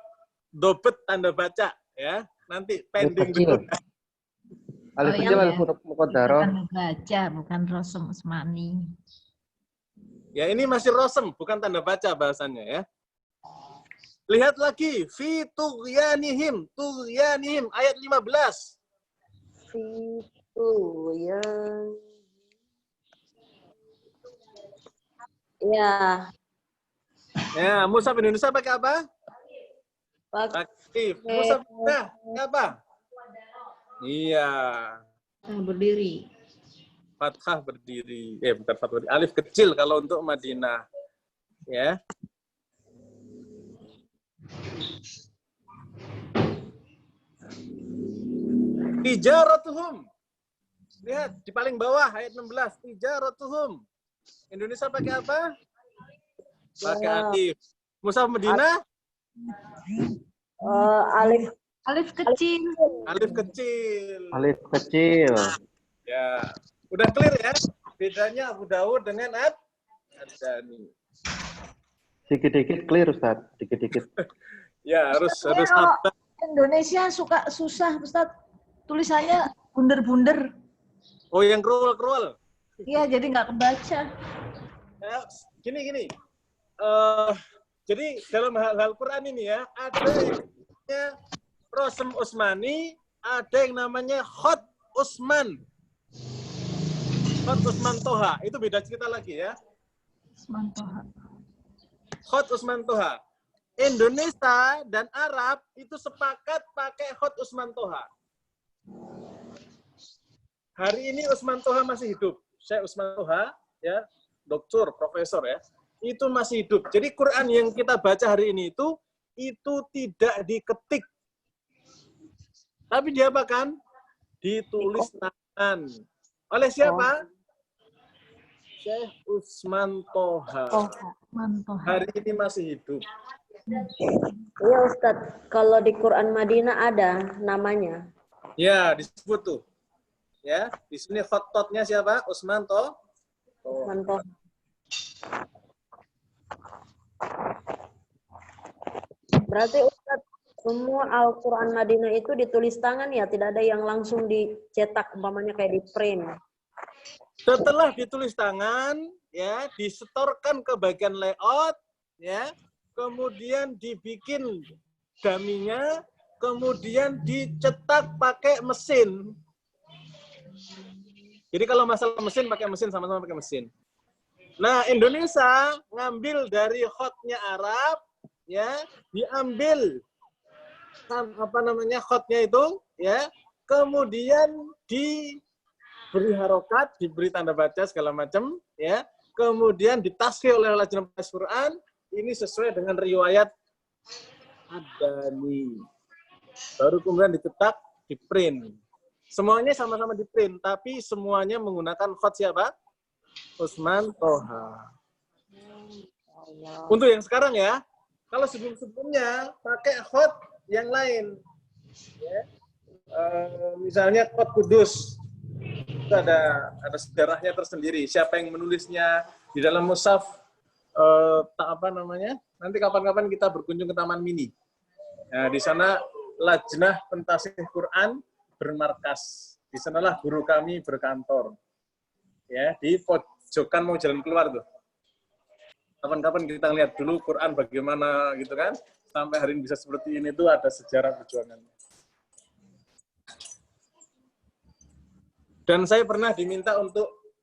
dobet tanda baca ya. Nanti pending dulu. Alif Oh, kecil, iya. alif muqaddaro. Bukan baca, bukan Rosem Utsmani. Ya, ini masih rosem, bukan tanda baca bahasannya ya. Lihat lagi, fi tughyanihim, tughyanihim ayat 15. Itu ya. Ya, Ya, mushaf Indonesia pakai apa? Pakai mushaf Madinah pakai apa? Iya, Berdiri. fathah berdiri. Bukan fathah berdiri, alif kecil kalau untuk Madinah. Ya. Tijaratuhum. Lihat di paling bawah ayat 16. Tijaratuhum. Indonesia pakai apa? Pakai alif. Mushaf Madinah? alif Alif kecil. Alif kecil. Alif kecil. Ya. Udah clear ya? Bedanya Abu Dawud dengan Ad-Dani. Dikit-dikit clear, Ustaz. Dikit-dikit. Ya, harus Kalau sabar. Indonesia suka susah Ustaz. Tulisannya bunder-bunder. Oh, yang scroll. Iya, jadi nggak kebaca. Ya, gini. Jadi dalam hal Quran ini ya, ada yang namanya Rosem Utsmani, ada yang namanya Khot Utsman. Khot Utsman Toha, itu beda cerita lagi ya. Usman Toha. Khot Usman Toha. Indonesia dan Arab itu sepakat pakai khot Usman Toha. Hari ini Usman Toha masih hidup. Syekh Usman Toha, ya, doktor, profesor ya, itu masih hidup. Jadi Quran yang kita baca hari ini itu tidak diketik. Tapi diapakan? Ditulis tangan. Oleh siapa? Syekh Usman Toha. Hari ini masih hidup. Iya Ustadz, kalau di Quran Madinah ada namanya. Ya, disebut tuh. Ya, di sini khototnya siapa? Usman Toha. Usman Toha. Berarti Ustadz, semua Al-Quran Madinah itu ditulis tangan ya, tidak ada yang langsung dicetak, umpamanya kayak di print. Setelah ditulis tangan, ya, disetorkan ke bagian layout, ya, kemudian dibikin daminya, kemudian dicetak pakai mesin. Jadi kalau masalah mesin, pakai mesin, sama-sama pakai mesin. Nah, Indonesia ngambil dari khotnya Arab, ya, diambil apa namanya khotnya itu, ya, kemudian diberi harokat, diberi tanda baca segala macam, ya, kemudian ditaskhih oleh Lajnah Quran. Ini sesuai dengan riwayat Adani. Baru kemudian dicetak, di print. Semuanya sama-sama di print, tapi semuanya menggunakan khot siapa? Usman Toha. Untuk yang sekarang ya, kalau sebelum-sebelumnya pakai khot yang lain. Ya. Misalnya khot Kudus. Itu ada sejarahnya tersendiri. Siapa yang menulisnya di dalam mushaf, apa namanya? Nanti kapan-kapan kita berkunjung ke Taman Mini. Nah, di sana Lajnah Pentasih Quran bermarkas. Di sanalah guru kami berkantor. Ya, di pojokan mau jalan keluar tuh. Kapan-kapan kita lihat dulu Quran bagaimana gitu kan. Sampai hari ini bisa seperti ini tuh ada sejarah perjuangannya. Dan saya pernah diminta untuk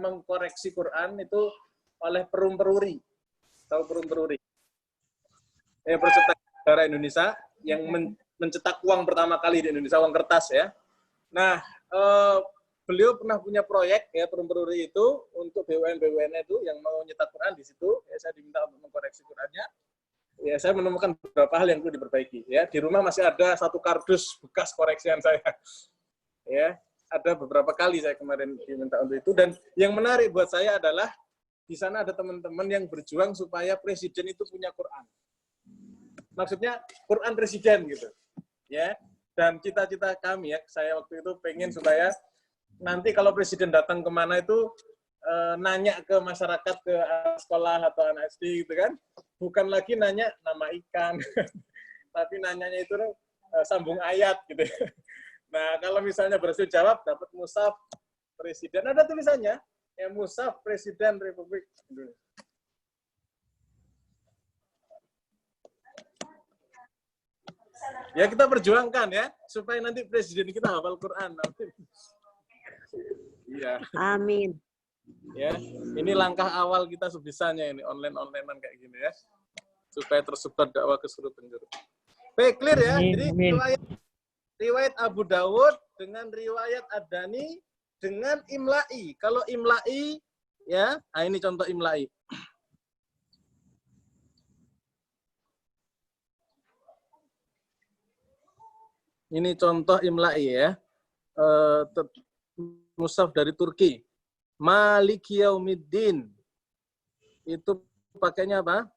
mengkoreksi Quran itu oleh Perum Peruri. Tahu Perum Peruri? Percetak negara Indonesia yang mencetak uang pertama kali di Indonesia, uang kertas ya. Nah, beliau pernah punya proyek ya Perum Peruri itu untuk BUMN itu yang mau nyetak Quran di situ. Ya, saya diminta untuk mengkoreksi Qurannya. Ya, saya menemukan beberapa hal yang perlu diperbaiki. Ya, di rumah masih ada satu kardus bekas koreksian saya. Ya, ada beberapa kali saya kemarin diminta untuk itu. Dan yang menarik buat saya adalah di sana ada teman-teman yang berjuang supaya presiden itu punya Quran. Maksudnya Quran presiden gitu. Ya. Dan cita-cita kami ya, saya waktu itu pengen supaya nanti kalau presiden datang kemana itu nanya ke masyarakat, ke sekolah atau anak SD gitu kan, bukan lagi nanya nama ikan, tapi nanyanya itu sambung ayat gitu. Nah, kalau misalnya berhasil jawab, dapat mushaf presiden, ada tulisannya, ya mushaf presiden Republik Indonesia. Ya kita perjuangkan ya, supaya nanti presiden kita hafal Quran. Iya. Amin. Ya, ini langkah awal kita sebisanya ini online-onlinean kayak gini ya, supaya tersebar dakwah ke seluruh penjuru. Baik, clear ya. Jadi riwayat Abu Dawud dengan riwayat Ad-Dani dengan imla'i. Kalau imla'i ya, nah ini contoh imla'i. Ini contoh imla'i ya. Mushaf dari Turki. Maliki Yaumiddin. Itu pakainya apa?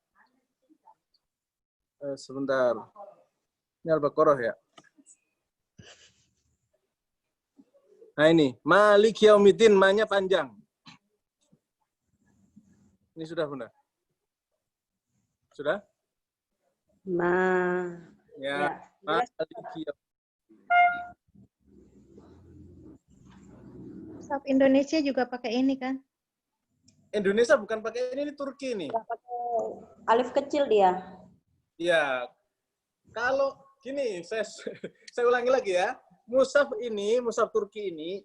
Sebentar. Ini Al-Baqarah ya. Nah ini, Maliki Yaumiddin, ma-nya panjang. Ini sudah benar. Sudah? Ya. Maliki Yaumiddin. Mushaf Indonesia juga pakai ini kan? Indonesia bukan pakai ini Turki nih. Alif kecil dia. Iya. Kalau gini, saya ulangi lagi ya. Mushaf ini, mushaf Turki ini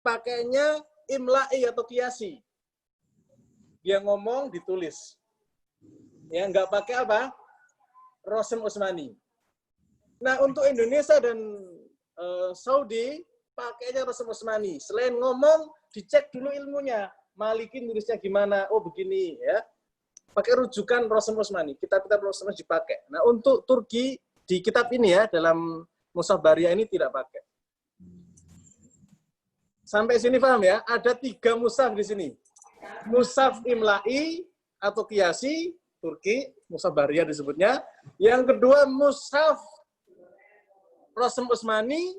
pakainya imla'i atau kiasi. dia ngomong ditulis. Ya, nggak pakai apa? Rosem Usmani. Nah, untuk Indonesia dan Saudi pakainya Rosem Usmani. Selain ngomong, dicek dulu ilmunya. Maliki nulisnya gimana? Oh, begini ya. Pakai rujukan Rosem Usmani. Kitab-kitab Rosem Usmani dipakai. Nah, untuk Turki di kitab ini ya, dalam Mushaf Baria ini tidak pakai. Sampai sini paham ya? Ada 3 mushaf di sini. Mushaf Imla'i atau Qiyasi, Turki, Mushaf Baria disebutnya. Yang kedua, mushaf Rosem Usmani,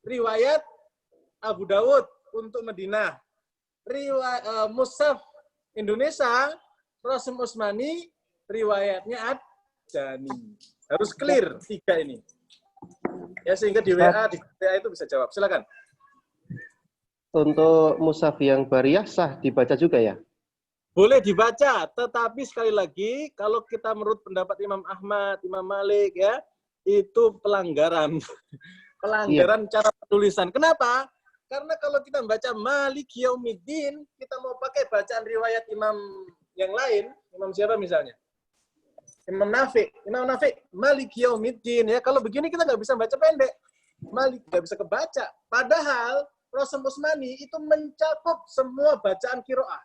riwayat Abu Dawud untuk Madinah. Mushaf Indonesia, Rosem Usmani, riwayatnya Ad-Dani. Harus clear 3 ini. Ya, sehingga di WA itu bisa jawab. Silakan. Untuk mushaf yang bariyah sah dibaca juga ya? Boleh dibaca, tetapi sekali lagi kalau kita menurut pendapat Imam Ahmad, Imam Malik ya, itu pelanggaran. Pelanggaran cara penulisan. Kenapa? Karena kalau kita membaca Malik Yaumiddin, kita mau pakai bacaan riwayat imam yang lain, imam siapa misalnya? Imam Nafi, Malik Yaumiddin ya. Kalau begini kita nggak bisa baca pendek. Malik nggak bisa kebaca. Padahal Rosem Usmani itu mencakup semua bacaan qiraah.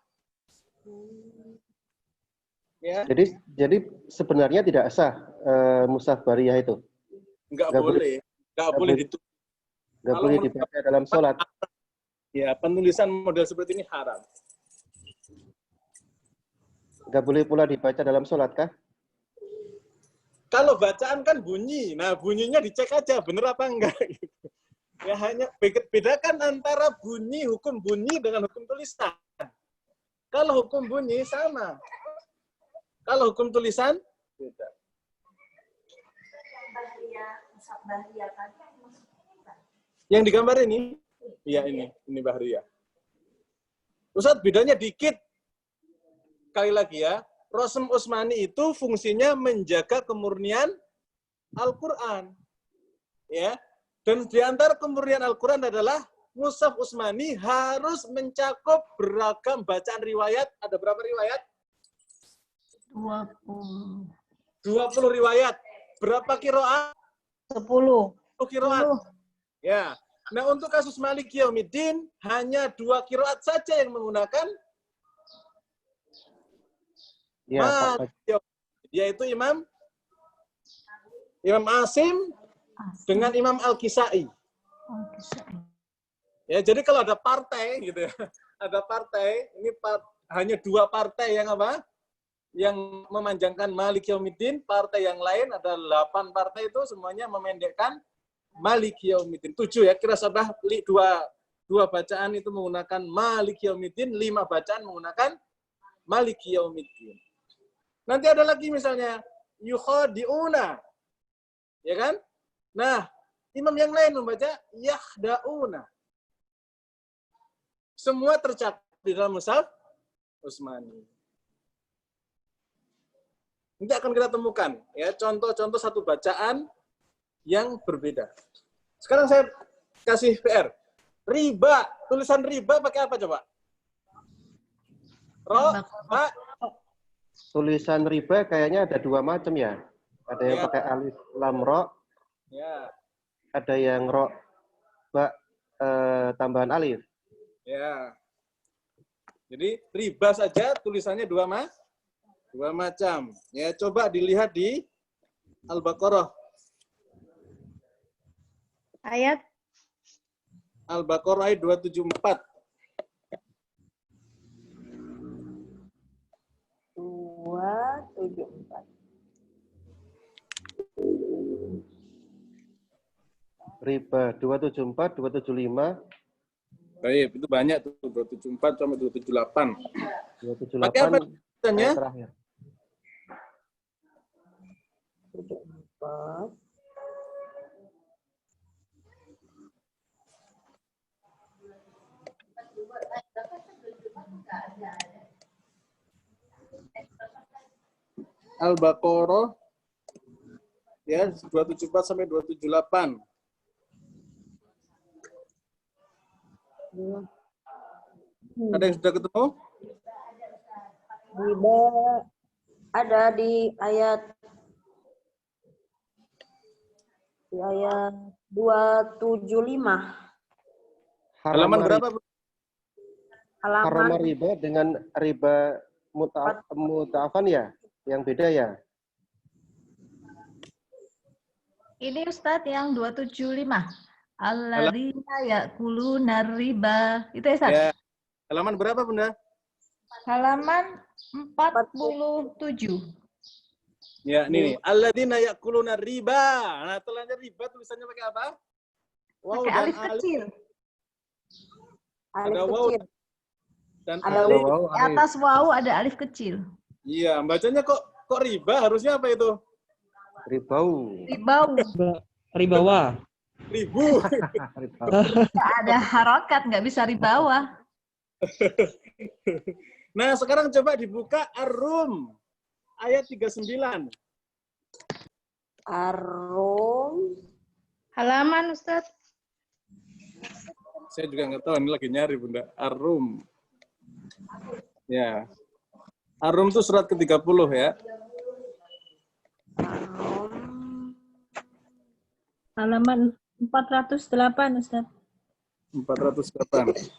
Ya. Jadi sebenarnya tidak sah mushaf bariyah itu. Nggak boleh nggak boleh dibaca dalam sholat. Ya, penulisan model seperti ini haram. Nggak boleh pula dibaca dalam sholat kah? Kalau bacaan kan bunyi, nah bunyinya dicek aja bener apa enggak. Ya hanya bedakan antara bunyi, hukum bunyi dengan hukum tulisan. Kalau hukum bunyi sama. Kalau hukum tulisan beda. Yang digambar ini? Iya ini Bahriya. Ustaz, bedanya dikit. Kali lagi ya, Rosem Usmani itu fungsinya menjaga kemurnian Al-Quran. Ya. Dan di antara kemurnian Al-Quran adalah Mushaf Usmani harus mencakup beragam bacaan riwayat. Ada berapa riwayat? 20 riwayat. Berapa qiraat? 10 qiraat. Ya. Nah, untuk kasus Malik Yaumiddin hanya 2 qiraat saja yang menggunakan yaitu Imam Asim dengan Imam Al-Kisai. Ya, jadi kalau ada partai gitu ya. Ada partai, ini hanya 2 partai yang apa? Yang memanjangkan Malik Yaumiddin, partai yang lain ada 8 partai itu semuanya memendekkan Malik Yaumiddin. 7 ya, kira sabah 2 bacaan itu menggunakan Malik Yaumiddin, 5 bacaan menggunakan Malik Yaumiddin. Nanti ada lagi misalnya yukhadi'una. Ya kan? Nah, imam yang lain membaca yakhda'una. Semua tercakup di dalam Mushaf Usmani. Nanti akan kita temukan ya contoh-contoh satu bacaan yang berbeda. Sekarang saya kasih PR. Riba, tulisan riba pakai apa coba? Ba. Tulisan riba kayaknya ada 2 macam ya. Ada yang pakai alif lam ro. Ya. Ada yang ro ba tambahan alif. Ya. Jadi riba saja tulisannya 2 macam. Ya, coba dilihat di Al-Baqarah. Ayat Al-Baqarah ayat 274. 274. Riba 274, 275. Baik, itu banyak tuh 274 sampai 278. 278. Pakai apa tulisannya? Terakhir. 74. Al-Baqarah ya 274 sampai 278. Ada yang sudah ketemu? Riba ada di ayat 275. Halaman berapa, Bu? Haram Halaman riba dengan riba muta'afan ya? Yang beda ya? Ini Ustadz yang 275. Alladzina ya'kuluna riba. Itu ya, Ustadz? Ya. Halaman berapa, Bunda? Halaman 47. Ya, ini nih. Alladzina ya'kuluna riba. Nah, setelahnya riba tulisannya pakai apa? Waw Pakai dan alif alif. kecil. alif Ada waw kecil. dan Ada alif. Di atas waw ada alif kecil. Iya, bacanya kok riba, harusnya apa itu? Ribau. Ribau. Ribawa. Ribu. Nggak ada harokat, nggak bisa ribawa. Nah, sekarang coba dibuka Ar-Rum ayat 39. Ar-Rum. Halaman, Ustaz. Saya juga nggak tahu, ini lagi nyari, Bunda. Ar-Rum. Ya. Ar-Rum itu surat ke-30 ya. Halaman 408, Ustaz. 408.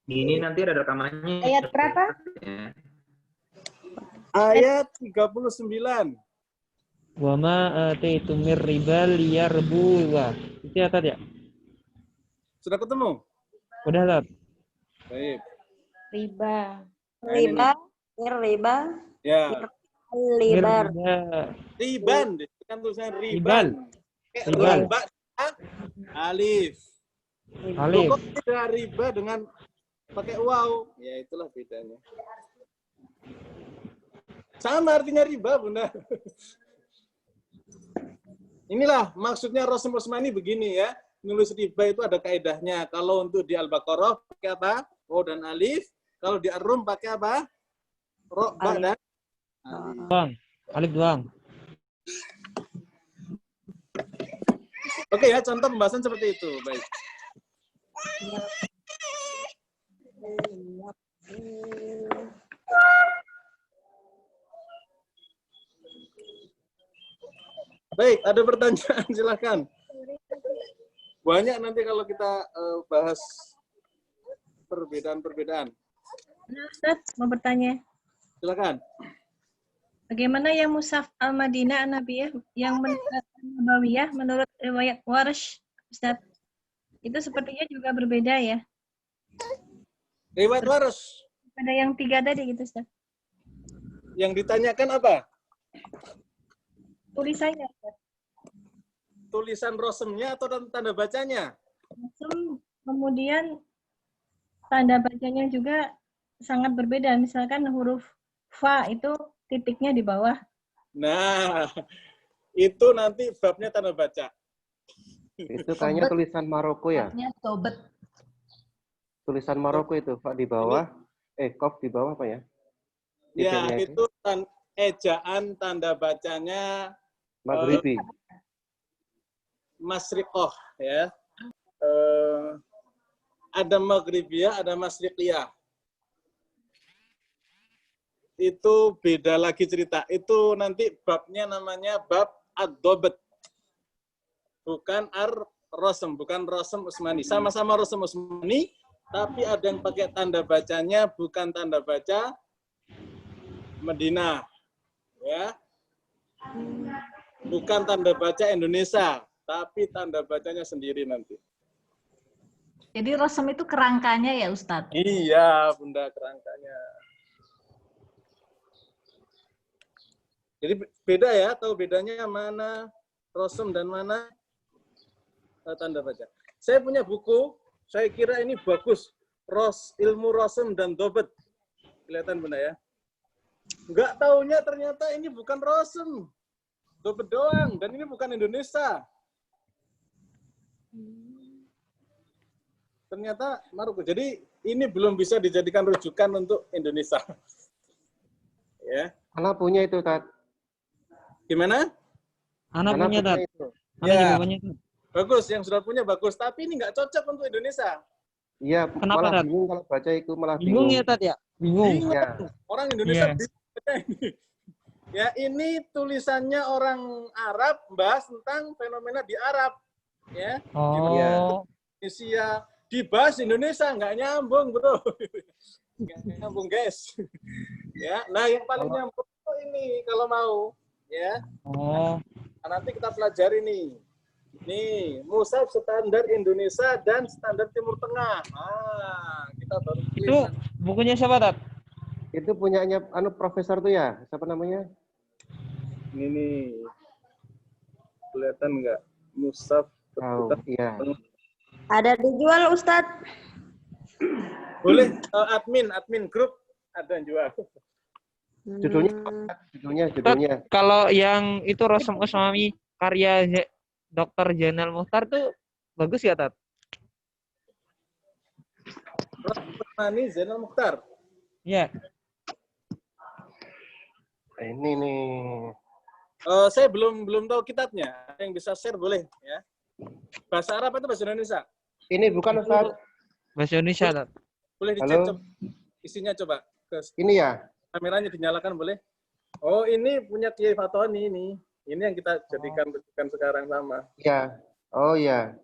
Ini nanti ada rekamannya. Ayat berapa? Ayat 39. Wa ma ataitum mir riba liyarbu wa. Itu ya tadi ya? Sudah ketemu? Udah, Tat. Baik. Riba. Riba. Riba. Ya. Libar. Riban, kan tulisannya Riban. riban. Riban. Riba, alif. Alif. Kok tidak riba dengan pakai waw? Ya itulah bedanya. Sama artinya riba, Bunda. Inilah maksudnya Rasul Usmani begini ya. Nulis riba itu ada kaidahnya. Kalau untuk di Al-Baqarah pakai apa? Waw dan alif. Kalau di Ar-Rum pakai apa? Ro, ba, dan Doang. Alif doang. Oke ya, contoh pembahasan seperti itu. Baik. Baik, ada pertanyaan, silakan. Banyak nanti kalau kita bahas perbedaan-perbedaan. Nah, Ustaz, mau bertanya. Silakan. Bagaimana yang Mushaf Al-Madinah An-Nabiyah yang Nabawiyah menurut riwayat Warsh, Ustaz? Itu sepertinya juga berbeda ya. Riwayat Warsh. Ada yang 3 tadi gitu, Ustaz. Yang ditanyakan apa? Tulisannya, Ustaz. Tulisan rosemnya atau tanda bacanya? Kemudian tanda bacanya juga sangat berbeda. Misalkan huruf fa itu titiknya di bawah. Nah, itu nanti babnya tanda baca. Itu kayaknya tulisan Maroko ya? Tobet. Tulisan Maroko itu, Pak, di bawah. Kof di bawah apa ya? Ya, Titiknya itu ejaan tanda bacanya Maghribi. Masriqoh ya. Ada Maghribiyah, ada Masriqiyah. Itu beda lagi cerita. Itu nanti babnya namanya bab ad-dobet. Bukan ar-rosem, bukan rosem Usmani. Sama-sama rosem Usmani, tapi ada yang pakai tanda bacanya bukan tanda baca Madinah. Ya. Bukan tanda baca Indonesia, tapi tanda bacanya sendiri nanti. Jadi rosem itu kerangkanya ya, Ustadz? Iya, Bunda, kerangkanya. Jadi beda ya, tahu bedanya mana rosem dan mana tanda baca. Saya punya buku, saya kira ini bagus. Ilmu rosem dan dobet. Kelihatan Bunda ya. Enggak taunya ternyata ini bukan rosem. Dobet doang, dan ini bukan Indonesia. Ternyata Maroko. Jadi ini belum bisa dijadikan rujukan untuk Indonesia. Ya. Anak punya itu, Tat. Gimana? Anak punya, Tat. itu. Anak Ya. jawabannya itu. Bagus, yang sudah punya bagus. Tapi ini nggak cocok untuk Indonesia. Iya, Kenapa, malah Tat? bingung kalau baca itu, malah Bingung bingung. ya, Tat ya? Bingung. Bingung. Ya. Orang Indonesia Iya. bingung baca ini. Ya, ini tulisannya orang Arab bahas tentang fenomena di Arab. Ya, Oh. Indonesia dibahas Indonesia nggak nyambung, betul. Nggak nyambung, guys. Ya, nah yang paling nyambung itu ini kalau mau, ya. Oh. Nah, nanti kita pelajari nih. Nih, mushaf standar Indonesia dan standar Timur Tengah. Ah, kita baru tulis. Itu bukunya siapa, Tat? Itu punyanya profesor tuh ya, siapa namanya? Ini nih. Kelihatan nggak? Mushaf. Oh, iya. Ada dijual, Ustadz. Boleh admin grup ada yang jual. Judulnya. Kalau yang itu Rasem Usmani karya Dr. Zainal Mukhtar tuh bagus ya, Tat? Usmani Zainal Mukhtar. Iya. Ini nih. Saya belum tahu kitabnya. Yang bisa share boleh ya. Bahasa Arab atau bahasa Indonesia? Ini bukan Ustaz. Bahasa Indonesia, Tat. Boleh dicek Halo? coba. Isinya coba. Ini ya? Kameranya dinyalakan boleh? Oh, ini punya Kiai Fatoni ini. Ini yang kita jadikan rujukan sekarang sama. Iya. Oh iya.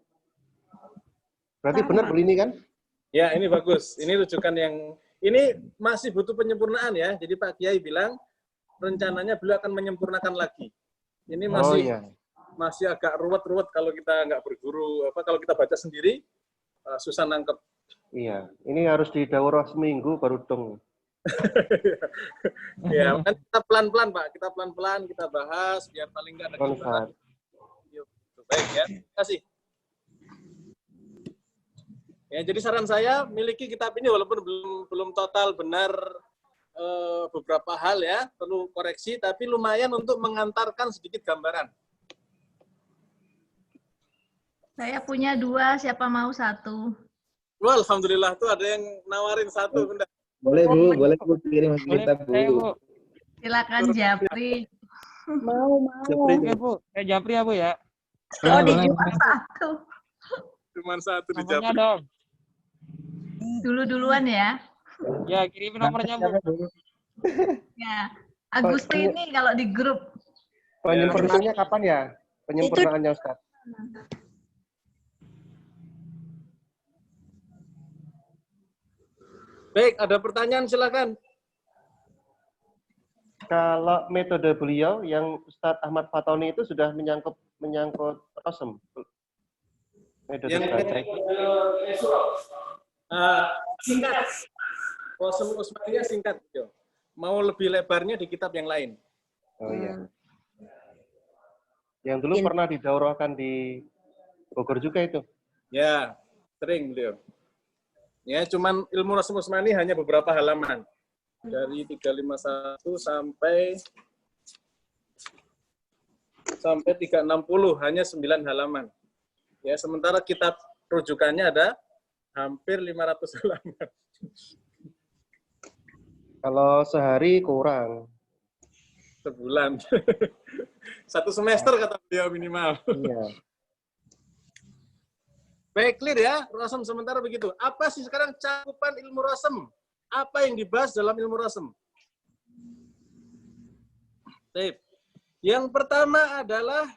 Berarti benar beli ini kan? Ya, ini bagus. Ini rujukan yang ini masih butuh penyempurnaan ya. Jadi Pak Kiai bilang rencananya beliau akan menyempurnakan lagi. Ini masih agak ruwet-ruwet kalau kita nggak berguru. Kalau kita baca sendiri susah nangkep. Iya. Ini harus didaurah seminggu baru dong. Ya, kan kita pelan-pelan Pak. Kita pelan-pelan kita bahas biar paling nggak ada gambaran. Yuk, baik ya. Terima kasih. Ya, jadi saran saya miliki kitab ini walaupun belum total benar beberapa hal ya, perlu koreksi, tapi lumayan untuk mengantarkan sedikit gambaran. Saya punya 2, siapa mau 1? Wah, alhamdulillah tuh ada yang nawarin 1, Bunda. Boleh Bu, boleh Bu kirim kita Bu. Silakan Japri. Mau. Oke, Bu. Japri ya, Bu ya. Oh, dijual 1. Cuman 1 di Nomornya Japri. dong. Duluan ya. Ya, kirimin nomornya, Bu. Ya. Agustini kalau di grup. Penyempurnaannya kapan ya? Penyempurnaannya Ustaz. Baik, ada pertanyaan silakan. Kalau metode beliau yang Ustadz Ahmad Fatoni itu sudah menyangkut Rasem. Metode baca itu. Singkat. Rasem Usmaniyah singkat. Yo. Mau lebih lebarnya di kitab yang lain. Oh iya. Yang dulu pernah didaurahkan di Bogor juga itu. Ya, sering beliau. Ya, cuman ilmu Rasem Usmani hanya beberapa halaman. Dari 351 sampai 360 hanya 9 halaman. Ya, sementara kitab rujukannya ada hampir 500 halaman. Kalau sehari kurang. Sebulan. 1 semester kata beliau minimal. Iya. Baik, clear ya. Rasem sementara begitu. Apa sih sekarang cakupan ilmu rasem? Apa yang dibahas dalam ilmu rasem? Baik. Yang pertama adalah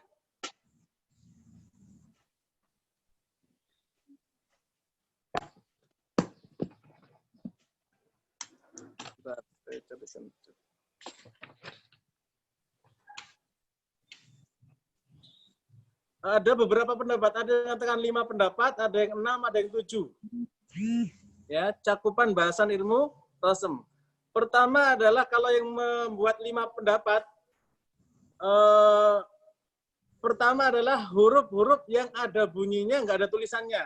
ada beberapa pendapat, ada yang mengatakan 5 pendapat, ada yang 6, ada yang 7. Ya, cakupan bahasan ilmu rasem. Pertama adalah kalau yang membuat 5 pendapat, pertama adalah huruf-huruf yang ada bunyinya, nggak ada tulisannya.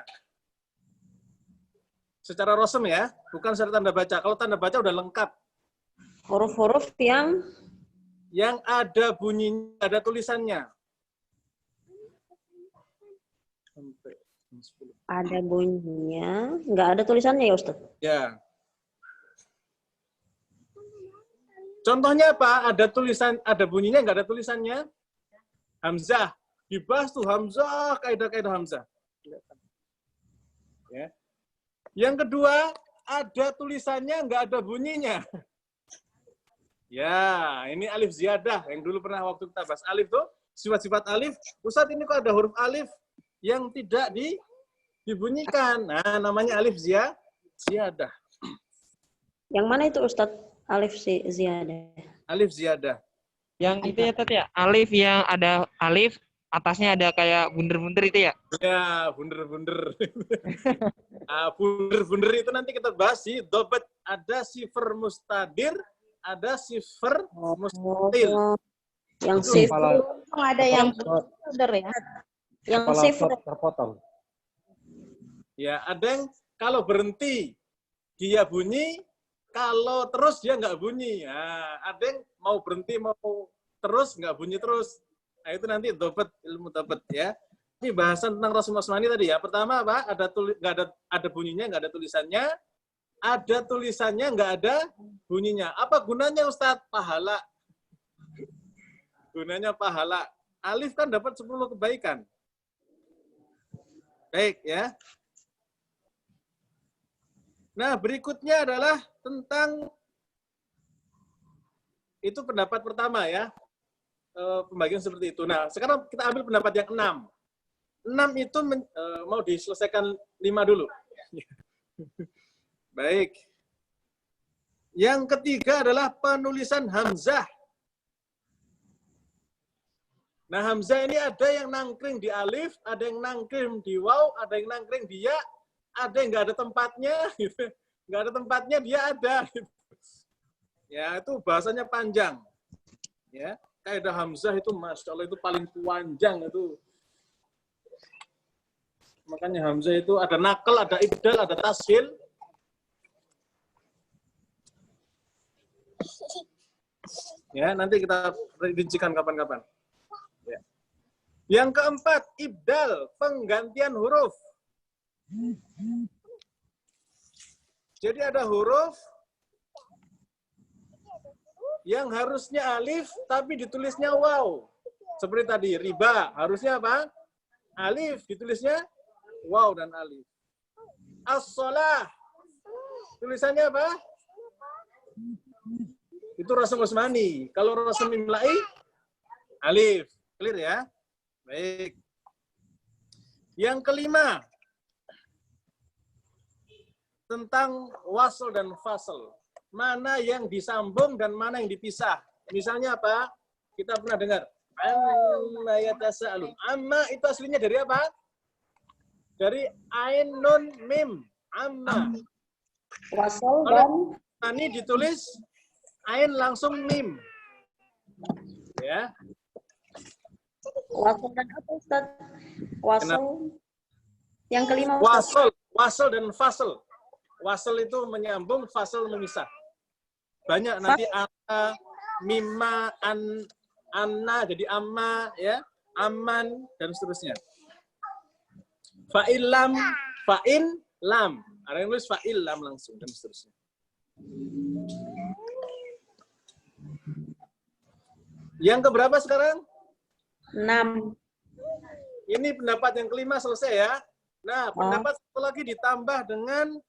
Secara rasem ya, bukan secara tanda baca. Kalau tanda baca udah lengkap. Huruf-huruf yang ada bunyinya, ada tulisannya. ada bunyinya, nggak ada tulisannya ya Ustaz? Ya. Contohnya apa? Ada tulisan, ada bunyinya, nggak ada tulisannya? Hamzah. Dibahas tuh Hamzah, kaidah-kaidah Hamzah. Ya. Yang kedua, ada tulisannya, nggak ada bunyinya. Ya, ini alif ziyadah. Yang dulu pernah waktu kita bahas alif tuh, sifat-sifat alif. Ustadz, ini kok ada huruf alif yang tidak dibunyikan. Nah, namanya alif ziyadah. Yang mana itu Ustadz alif ziyadah? Alif ziyadah. Yang itu ya Tat ya, alif yang ada alif, atasnya ada kayak bunder-bunder itu ya? Ya, bunder-bunder. Nah, bunder-bunder itu nanti kita bahas sih. Dobat ada sifar mustadir, ada sifar mustatil. Yang sifar ada yang bunder ya. Yang sifar terpotong. Ya, ada yang kalau berhenti dia bunyi, kalau terus dia nggak bunyi. Nah, ada yang mau berhenti, mau terus nggak bunyi terus. Nah, itu nanti dobat, ilmu dobat ya. Ini bahasan tentang Rasul Usmani tadi ya. Pertama apa? Ada bunyinya, nggak ada tulisannya. Ada tulisannya, nggak ada bunyinya. Apa gunanya Ustadz? Pahala. Gunanya pahala. Alif kan dapat 10 kebaikan. Baik ya. Nah, berikutnya adalah tentang itu pendapat pertama ya. Pembagian seperti itu. Nah, sekarang kita ambil pendapat yang 6. 6 itu mau diselesaikan 5 dulu. Baik. Yang ketiga adalah penulisan hamzah. Nah, hamzah ini ada yang nangkring di alif, ada yang nangkring di waw, ada yang nangkring di ya, ada yang nggak ada tempatnya, gitu. Nggak ada tempatnya dia ada. Gitu. Ya, itu bahasanya panjang. Ya, kaidah hamzah itu Masya Allah itu paling panjang itu. Makanya hamzah itu ada nakal, ada ibdal, ada tashil. Ya, nanti kita rincikan kapan-kapan. Ya. Yang keempat, ibdal, penggantian huruf. Jadi ada huruf yang harusnya alif, tapi ditulisnya waw. Seperti tadi, riba. Harusnya apa? Alif, ditulisnya waw dan alif. As-shalah. Tulisannya apa? Itu Rasul Usmani. Kalau Rasul Imla'i, alif. Clear ya? Baik. Yang kelima, tentang wasl dan fasl. Mana yang disambung dan mana yang dipisah. Misalnya apa? Kita pernah dengar. Amma yatasa'alun. Amma itu aslinya dari apa? Dari ain, nun, mim. Amma. Wasl dan ini ditulis ain langsung mim. Ya. wasl dan apa Ustaz? Wasl. Yang kelima Ustaz. Wasl dan fasl. Wasl itu menyambung, fasl memisah. Banyak nanti ana, mimma, anna, jadi amma, ya, aman, dan seterusnya. Fa'il lam, fa'in lam. Ada yang nulis fa'il lam langsung, dan seterusnya. Yang keberapa sekarang? 6. Ini pendapat yang kelima selesai ya. Nah, pendapat satu lagi ditambah dengan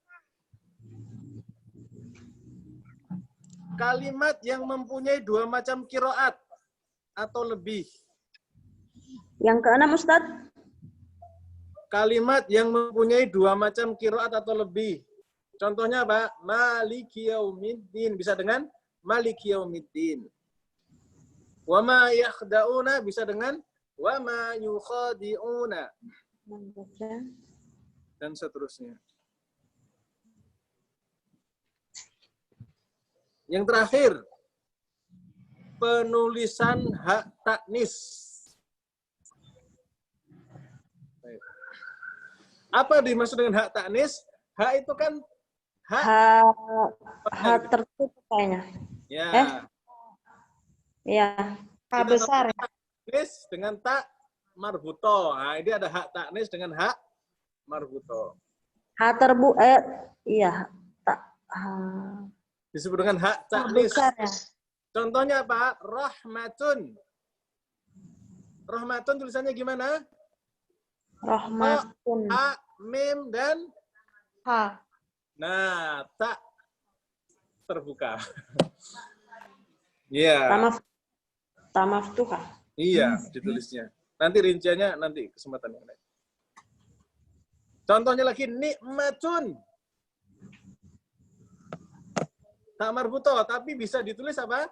kalimat yang mempunyai 2 macam qiraat atau lebih. Yang keenam Ustaz? Kalimat yang mempunyai 2 macam qiraat atau lebih. Contohnya apa? Maliki yaumiddin. Bisa dengan Maliki yaumiddin. Wa ma yakhda'una bisa dengan wa ma yukhadi'una. Dan seterusnya. Yang terakhir, penulisan hak taknis. Apa dimaksud dengan hak taknis? Hak itu kan hak tertutup kayaknya. Ya. Ya. Hak besar. Taknis dengan tak marbuto. Nah, ini ada hak taknis dengan hak marbuto. Hak iya. Disebut dengan hak taknis. Besar, ya. Contohnya apa? Rahmatun. Rahmatun tulisannya gimana? Rahmatun. A, mim, dan Ha. nah, tak terbuka. Iya. Tamaftuha. Iya, ditulisnya. Nanti rinciannya nanti kesempatan yang lain. Contohnya lagi nikmatun. Tak marbuto, tapi bisa ditulis apa?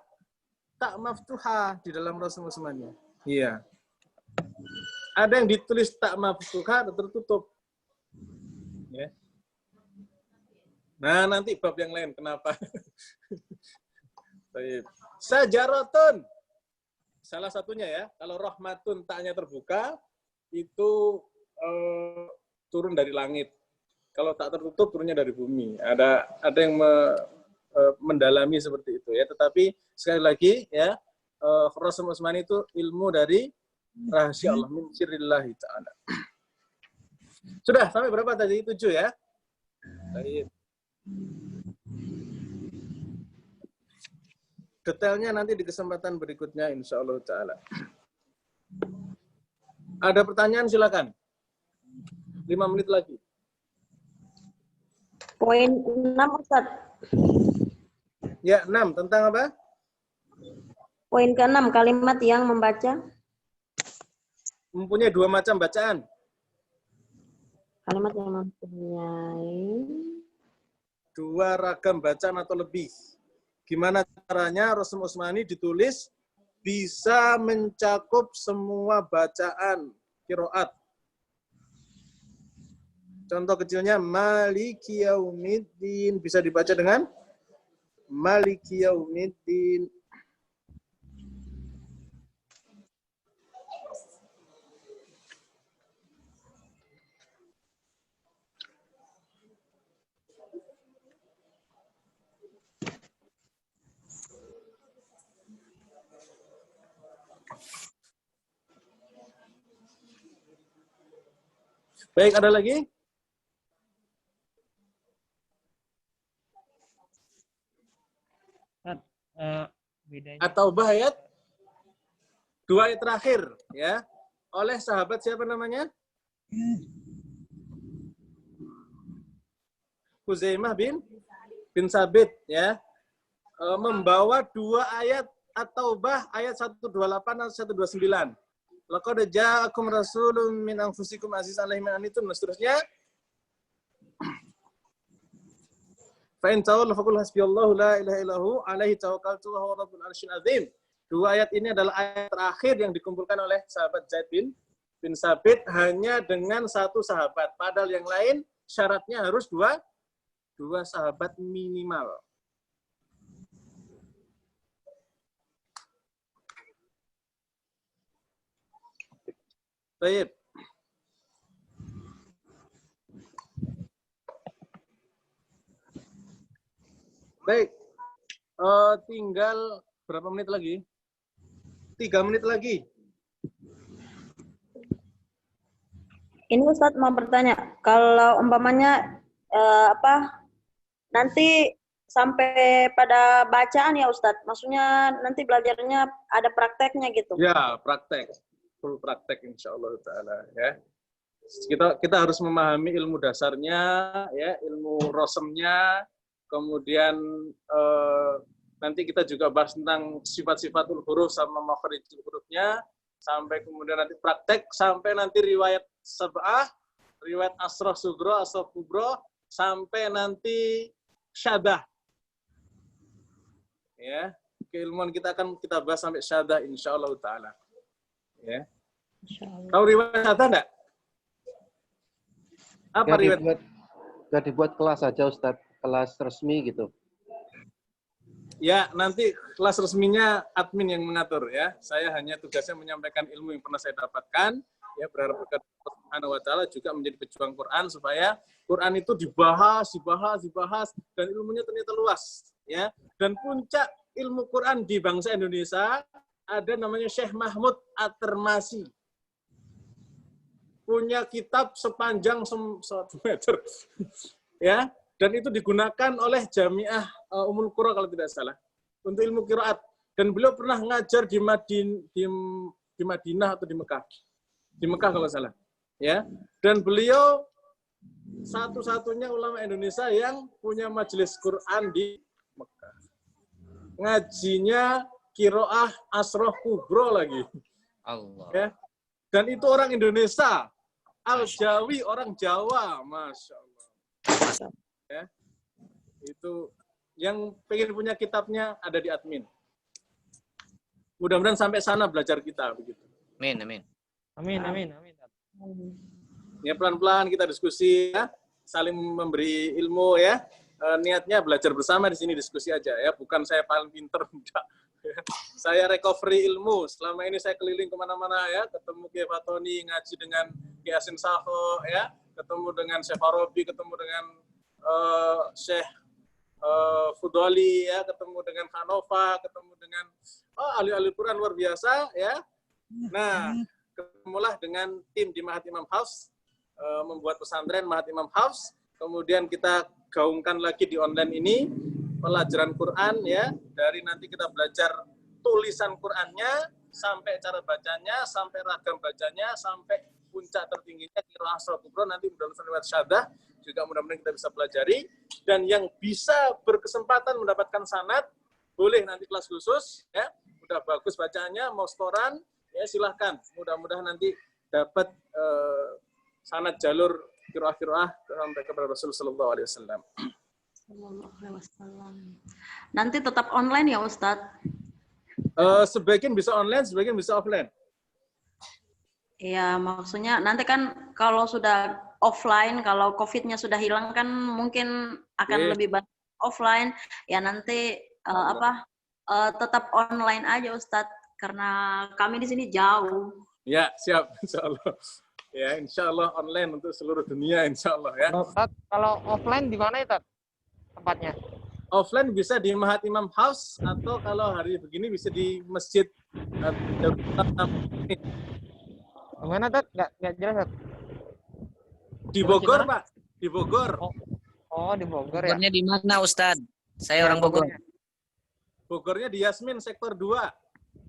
Tak maftuha di dalam Rasul Usmannya. Iya. Ada yang ditulis tak maftuha tertutup. Ya. Nah, nanti bab yang lain kenapa? Sajaratun. Salah satunya ya, kalau rahmatun taknya terbuka itu turun dari langit. Kalau tak tertutup turunnya dari bumi. Ada yang mendalami seperti itu ya. Tetapi sekali lagi ya, Rasul Utsmani itu ilmu dari rahasia Allah, min sirrillahi ta'ala. Sudah sampai berapa tadi? 7 ya. Baik. Detailnya nanti di kesempatan berikutnya insya Allah ta'ala. Ada pertanyaan silakan. 5 menit lagi. Poin 6 Ustaz. Ya, 6. Tentang apa? Poin ke-6, kalimat yang membaca. Mempunyai 2 macam bacaan. Kalimat yang mempunyai 2 ragam bacaan atau lebih. Gimana caranya Rasul Utsmani ditulis bisa mencakup semua bacaan qiraat. Contoh kecilnya Maliki Yaumiddin bisa dibaca dengan Maliki Yaumiddin. Baik, ada lagi? Bedanya. Atau ayat 2 ayat terakhir ya. Oleh sahabat siapa namanya? Huzaimah bin Sabit ya. Membawa 2 ayat At-Taubah ayat 128 dan 129. Laqad ja'akum rasulun min anfusikum azizun 'alaihi ma anittum, dan seterusnya. Fa in tawallaw faqul hasbiyallahu la ilaha illahu 'alaihi tawakkaltu wa huwa rabbul 'arsyil 'azim. 2 ayat ini adalah ayat terakhir yang dikumpulkan oleh sahabat Zaid bin Sabit hanya dengan 1 sahabat. Padahal yang lain syaratnya harus 2 sahabat minimal. Baik. Baik. Tinggal berapa menit lagi? 3 menit lagi. Ini Ustadz mau bertanya, kalau umpamanya nanti sampai pada bacaan ya Ustadz, maksudnya nanti belajarnya ada prakteknya gitu. Ya, praktek. Full praktek insyaallah taala ya. Kita harus memahami ilmu dasarnya ya, ilmu rosemnya, kemudian nanti kita juga bahas tentang sifat-sifatul huruf sama makharijul hurufnya, sampai kemudian nanti praktek, sampai nanti riwayat sab'ah, riwayat asrah sugro, asrah kubro, sampai nanti syadah. Ya, keilmuan kita akan kita bahas sampai syadah insyaallah taala. Ya. Tahu riwayat syadah enggak? Apa riwayat? Nggak dibuat kelas aja Ustadz, kelas resmi gitu. Ya, nanti kelas resminya admin yang mengatur ya. Saya hanya tugasnya menyampaikan ilmu yang pernah saya dapatkan. Ya, berharap Allah Subhanahu wa taala juga menjadi pejuang Quran supaya Quran itu dibahas, dan ilmunya ternyata luas ya. Dan puncak ilmu Quran di bangsa Indonesia ada namanya Syekh Mahmud At-Termasi. Punya kitab sepanjang 1 meter. Ya, dan itu digunakan oleh Jamiah Ummul Qura kalau tidak salah untuk ilmu qiraat, dan beliau pernah ngajar di di Madinah atau di Mekah. Di Mekah kalau salah. Ya. Dan beliau satu-satunya ulama Indonesia yang punya majelis Quran di Mekah. Ngajinya Qiraah Asroh Kubro lagi. Allah. Ya. Dan itu orang Indonesia. Al-Jawi orang Jawa, Masya Allah. Ya. Itu yang pengen punya kitabnya ada di admin. Mudah-mudahan sampai sana belajar kita begitu. Amin, amin. Amin, amin, amin. Ya pelan-pelan kita diskusi ya, saling memberi ilmu ya. Niatnya belajar bersama di sini diskusi aja ya, bukan saya paling pinter enggak. Saya recovery ilmu. Selama ini saya keliling kemana-mana ya, ketemu Kiai Fatoni, ngaji dengan Kiai Asin Saho ya, ketemu dengan Syekh Farabi, ketemu dengan Syekh Fudoli ya, ketemu dengan Hanova, ketemu dengan ahli-ahli Quran luar biasa ya. Nah, ketemulah dengan tim di Mahat Imam Hafs, membuat pesantren Mahat Imam Hafs, kemudian kita gaungkan lagi di online ini pelajaran Quran ya, dari nanti kita belajar tulisan Qurannya sampai cara bacanya, sampai ragam bacanya, sampai puncak tertingginya Qiraah Asroh Kubro, nanti mudah-mudahan lewat syahadah juga mudah-mudahan kita bisa pelajari. Dan yang bisa berkesempatan mendapatkan sanad boleh nanti kelas khusus ya, udah bagus bacanya, mau setoran ya silahkan, mudah-mudahan nanti dapat sanad jalur Qiraah sampai kepada Rasul sallallahu alaihi wasallam. Nanti tetap online ya Ustadz? Sebagian bisa online, sebagian bisa offline. Iya, maksudnya nanti kan kalau sudah offline, kalau COVID-nya sudah hilang kan mungkin akan lebih banyak offline. Ya nanti tetap online aja Ustadz, karena kami di sini jauh. Ya, siap, insya Allah. Ya, insya Allah online untuk seluruh dunia, insya Allah ya. Tat, kalau offline di mana ya, Tat? Tempatnya? Offline bisa di Mahat Imam House, atau kalau hari begini bisa di masjid. Mana, Tat? Nggak jelas, Tat. Di Bogor, Pak. Di Bogor. Oh, di Bogor ya. Bogornya di mana, Ustadz? Saya orang Bogor. Bogornya di Yasmin, sektor 2.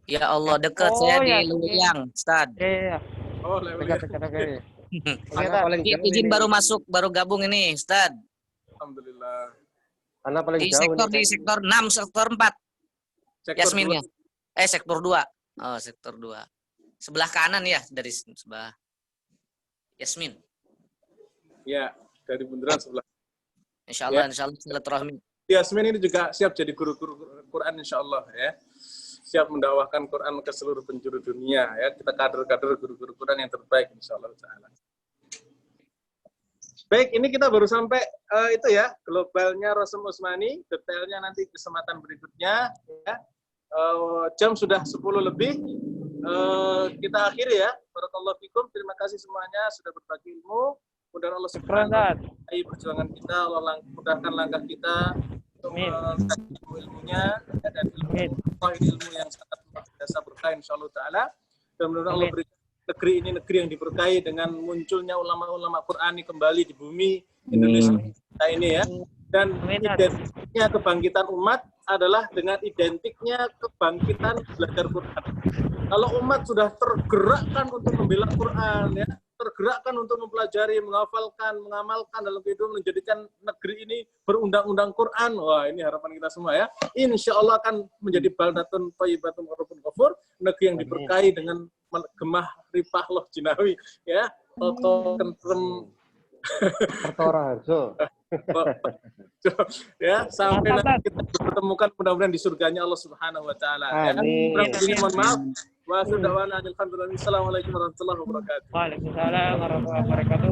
Ya Allah, dekat saya di Lewiliang, Ustadz. Iya. Oh, dekat. Izin baru masuk, baru gabung ini, Ustadz. Alhamdulillah. Anak paling Di jauh sektor, di sektor 6, sektor 4. Sektor Yasminnya. Sektor 2. Oh, sektor 2. Sebelah kanan ya, dari sebelah Yasmin. Ya, dari bundaran sebelah. Insya Allah silaturahmi. Yasmin ini juga siap jadi guru-guru Quran insya Allah ya. Siap mendakwahkan Quran ke seluruh penjuru dunia ya. Kita kader-kader guru-guru Quran yang terbaik insya Allah taala. Baik, ini kita baru sampai itu ya, globalnya Rosem Usmani, detailnya nanti kesempatan berikutnya ya. Jam sudah 10 lebih. Kita akhiri ya. Barakallahu fikum. Terima kasih semuanya sudah berbagi ilmu. Mudah-mudahan Allah Subhanahu wa taala perjuangan kita, Allah mudahkan langkah kita untuk mengkaji ilmunya dan ilmu yang sangat luar biasa berkah insyaallah taala. Dan mudah-mudahan Allah berikan negeri ini negeri yang diberkahi dengan munculnya ulama-ulama Qur'ani kembali di bumi Indonesia kita ini ya. Dan identiknya kebangkitan umat adalah dengan identiknya kebangkitan belajar Quran. Kalau umat sudah tergerakkan untuk membela Quran ya, tergerakkan untuk mempelajari, menghafalkan, mengamalkan dalam kehidupan, menjadikan negeri ini berundang-undang Quran. Wah, ini harapan kita semua ya. Insya Allah akan menjadi baldatun thayyibatun warabun ghafur, negeri yang diberkahi dengan gemah ripah loh jinawi ya. Toto tentrem Harjo. Ya, sampai nanti kita bertemukan mudah-mudahan di surganya Allah Subhanahu wa taala. Amin. Mohon maaf. Wa alhamdulillah. Assalamualaikum warahmatullahi wabarakatuh. Waalaikumsalam warahmatullahi wabarakatuh.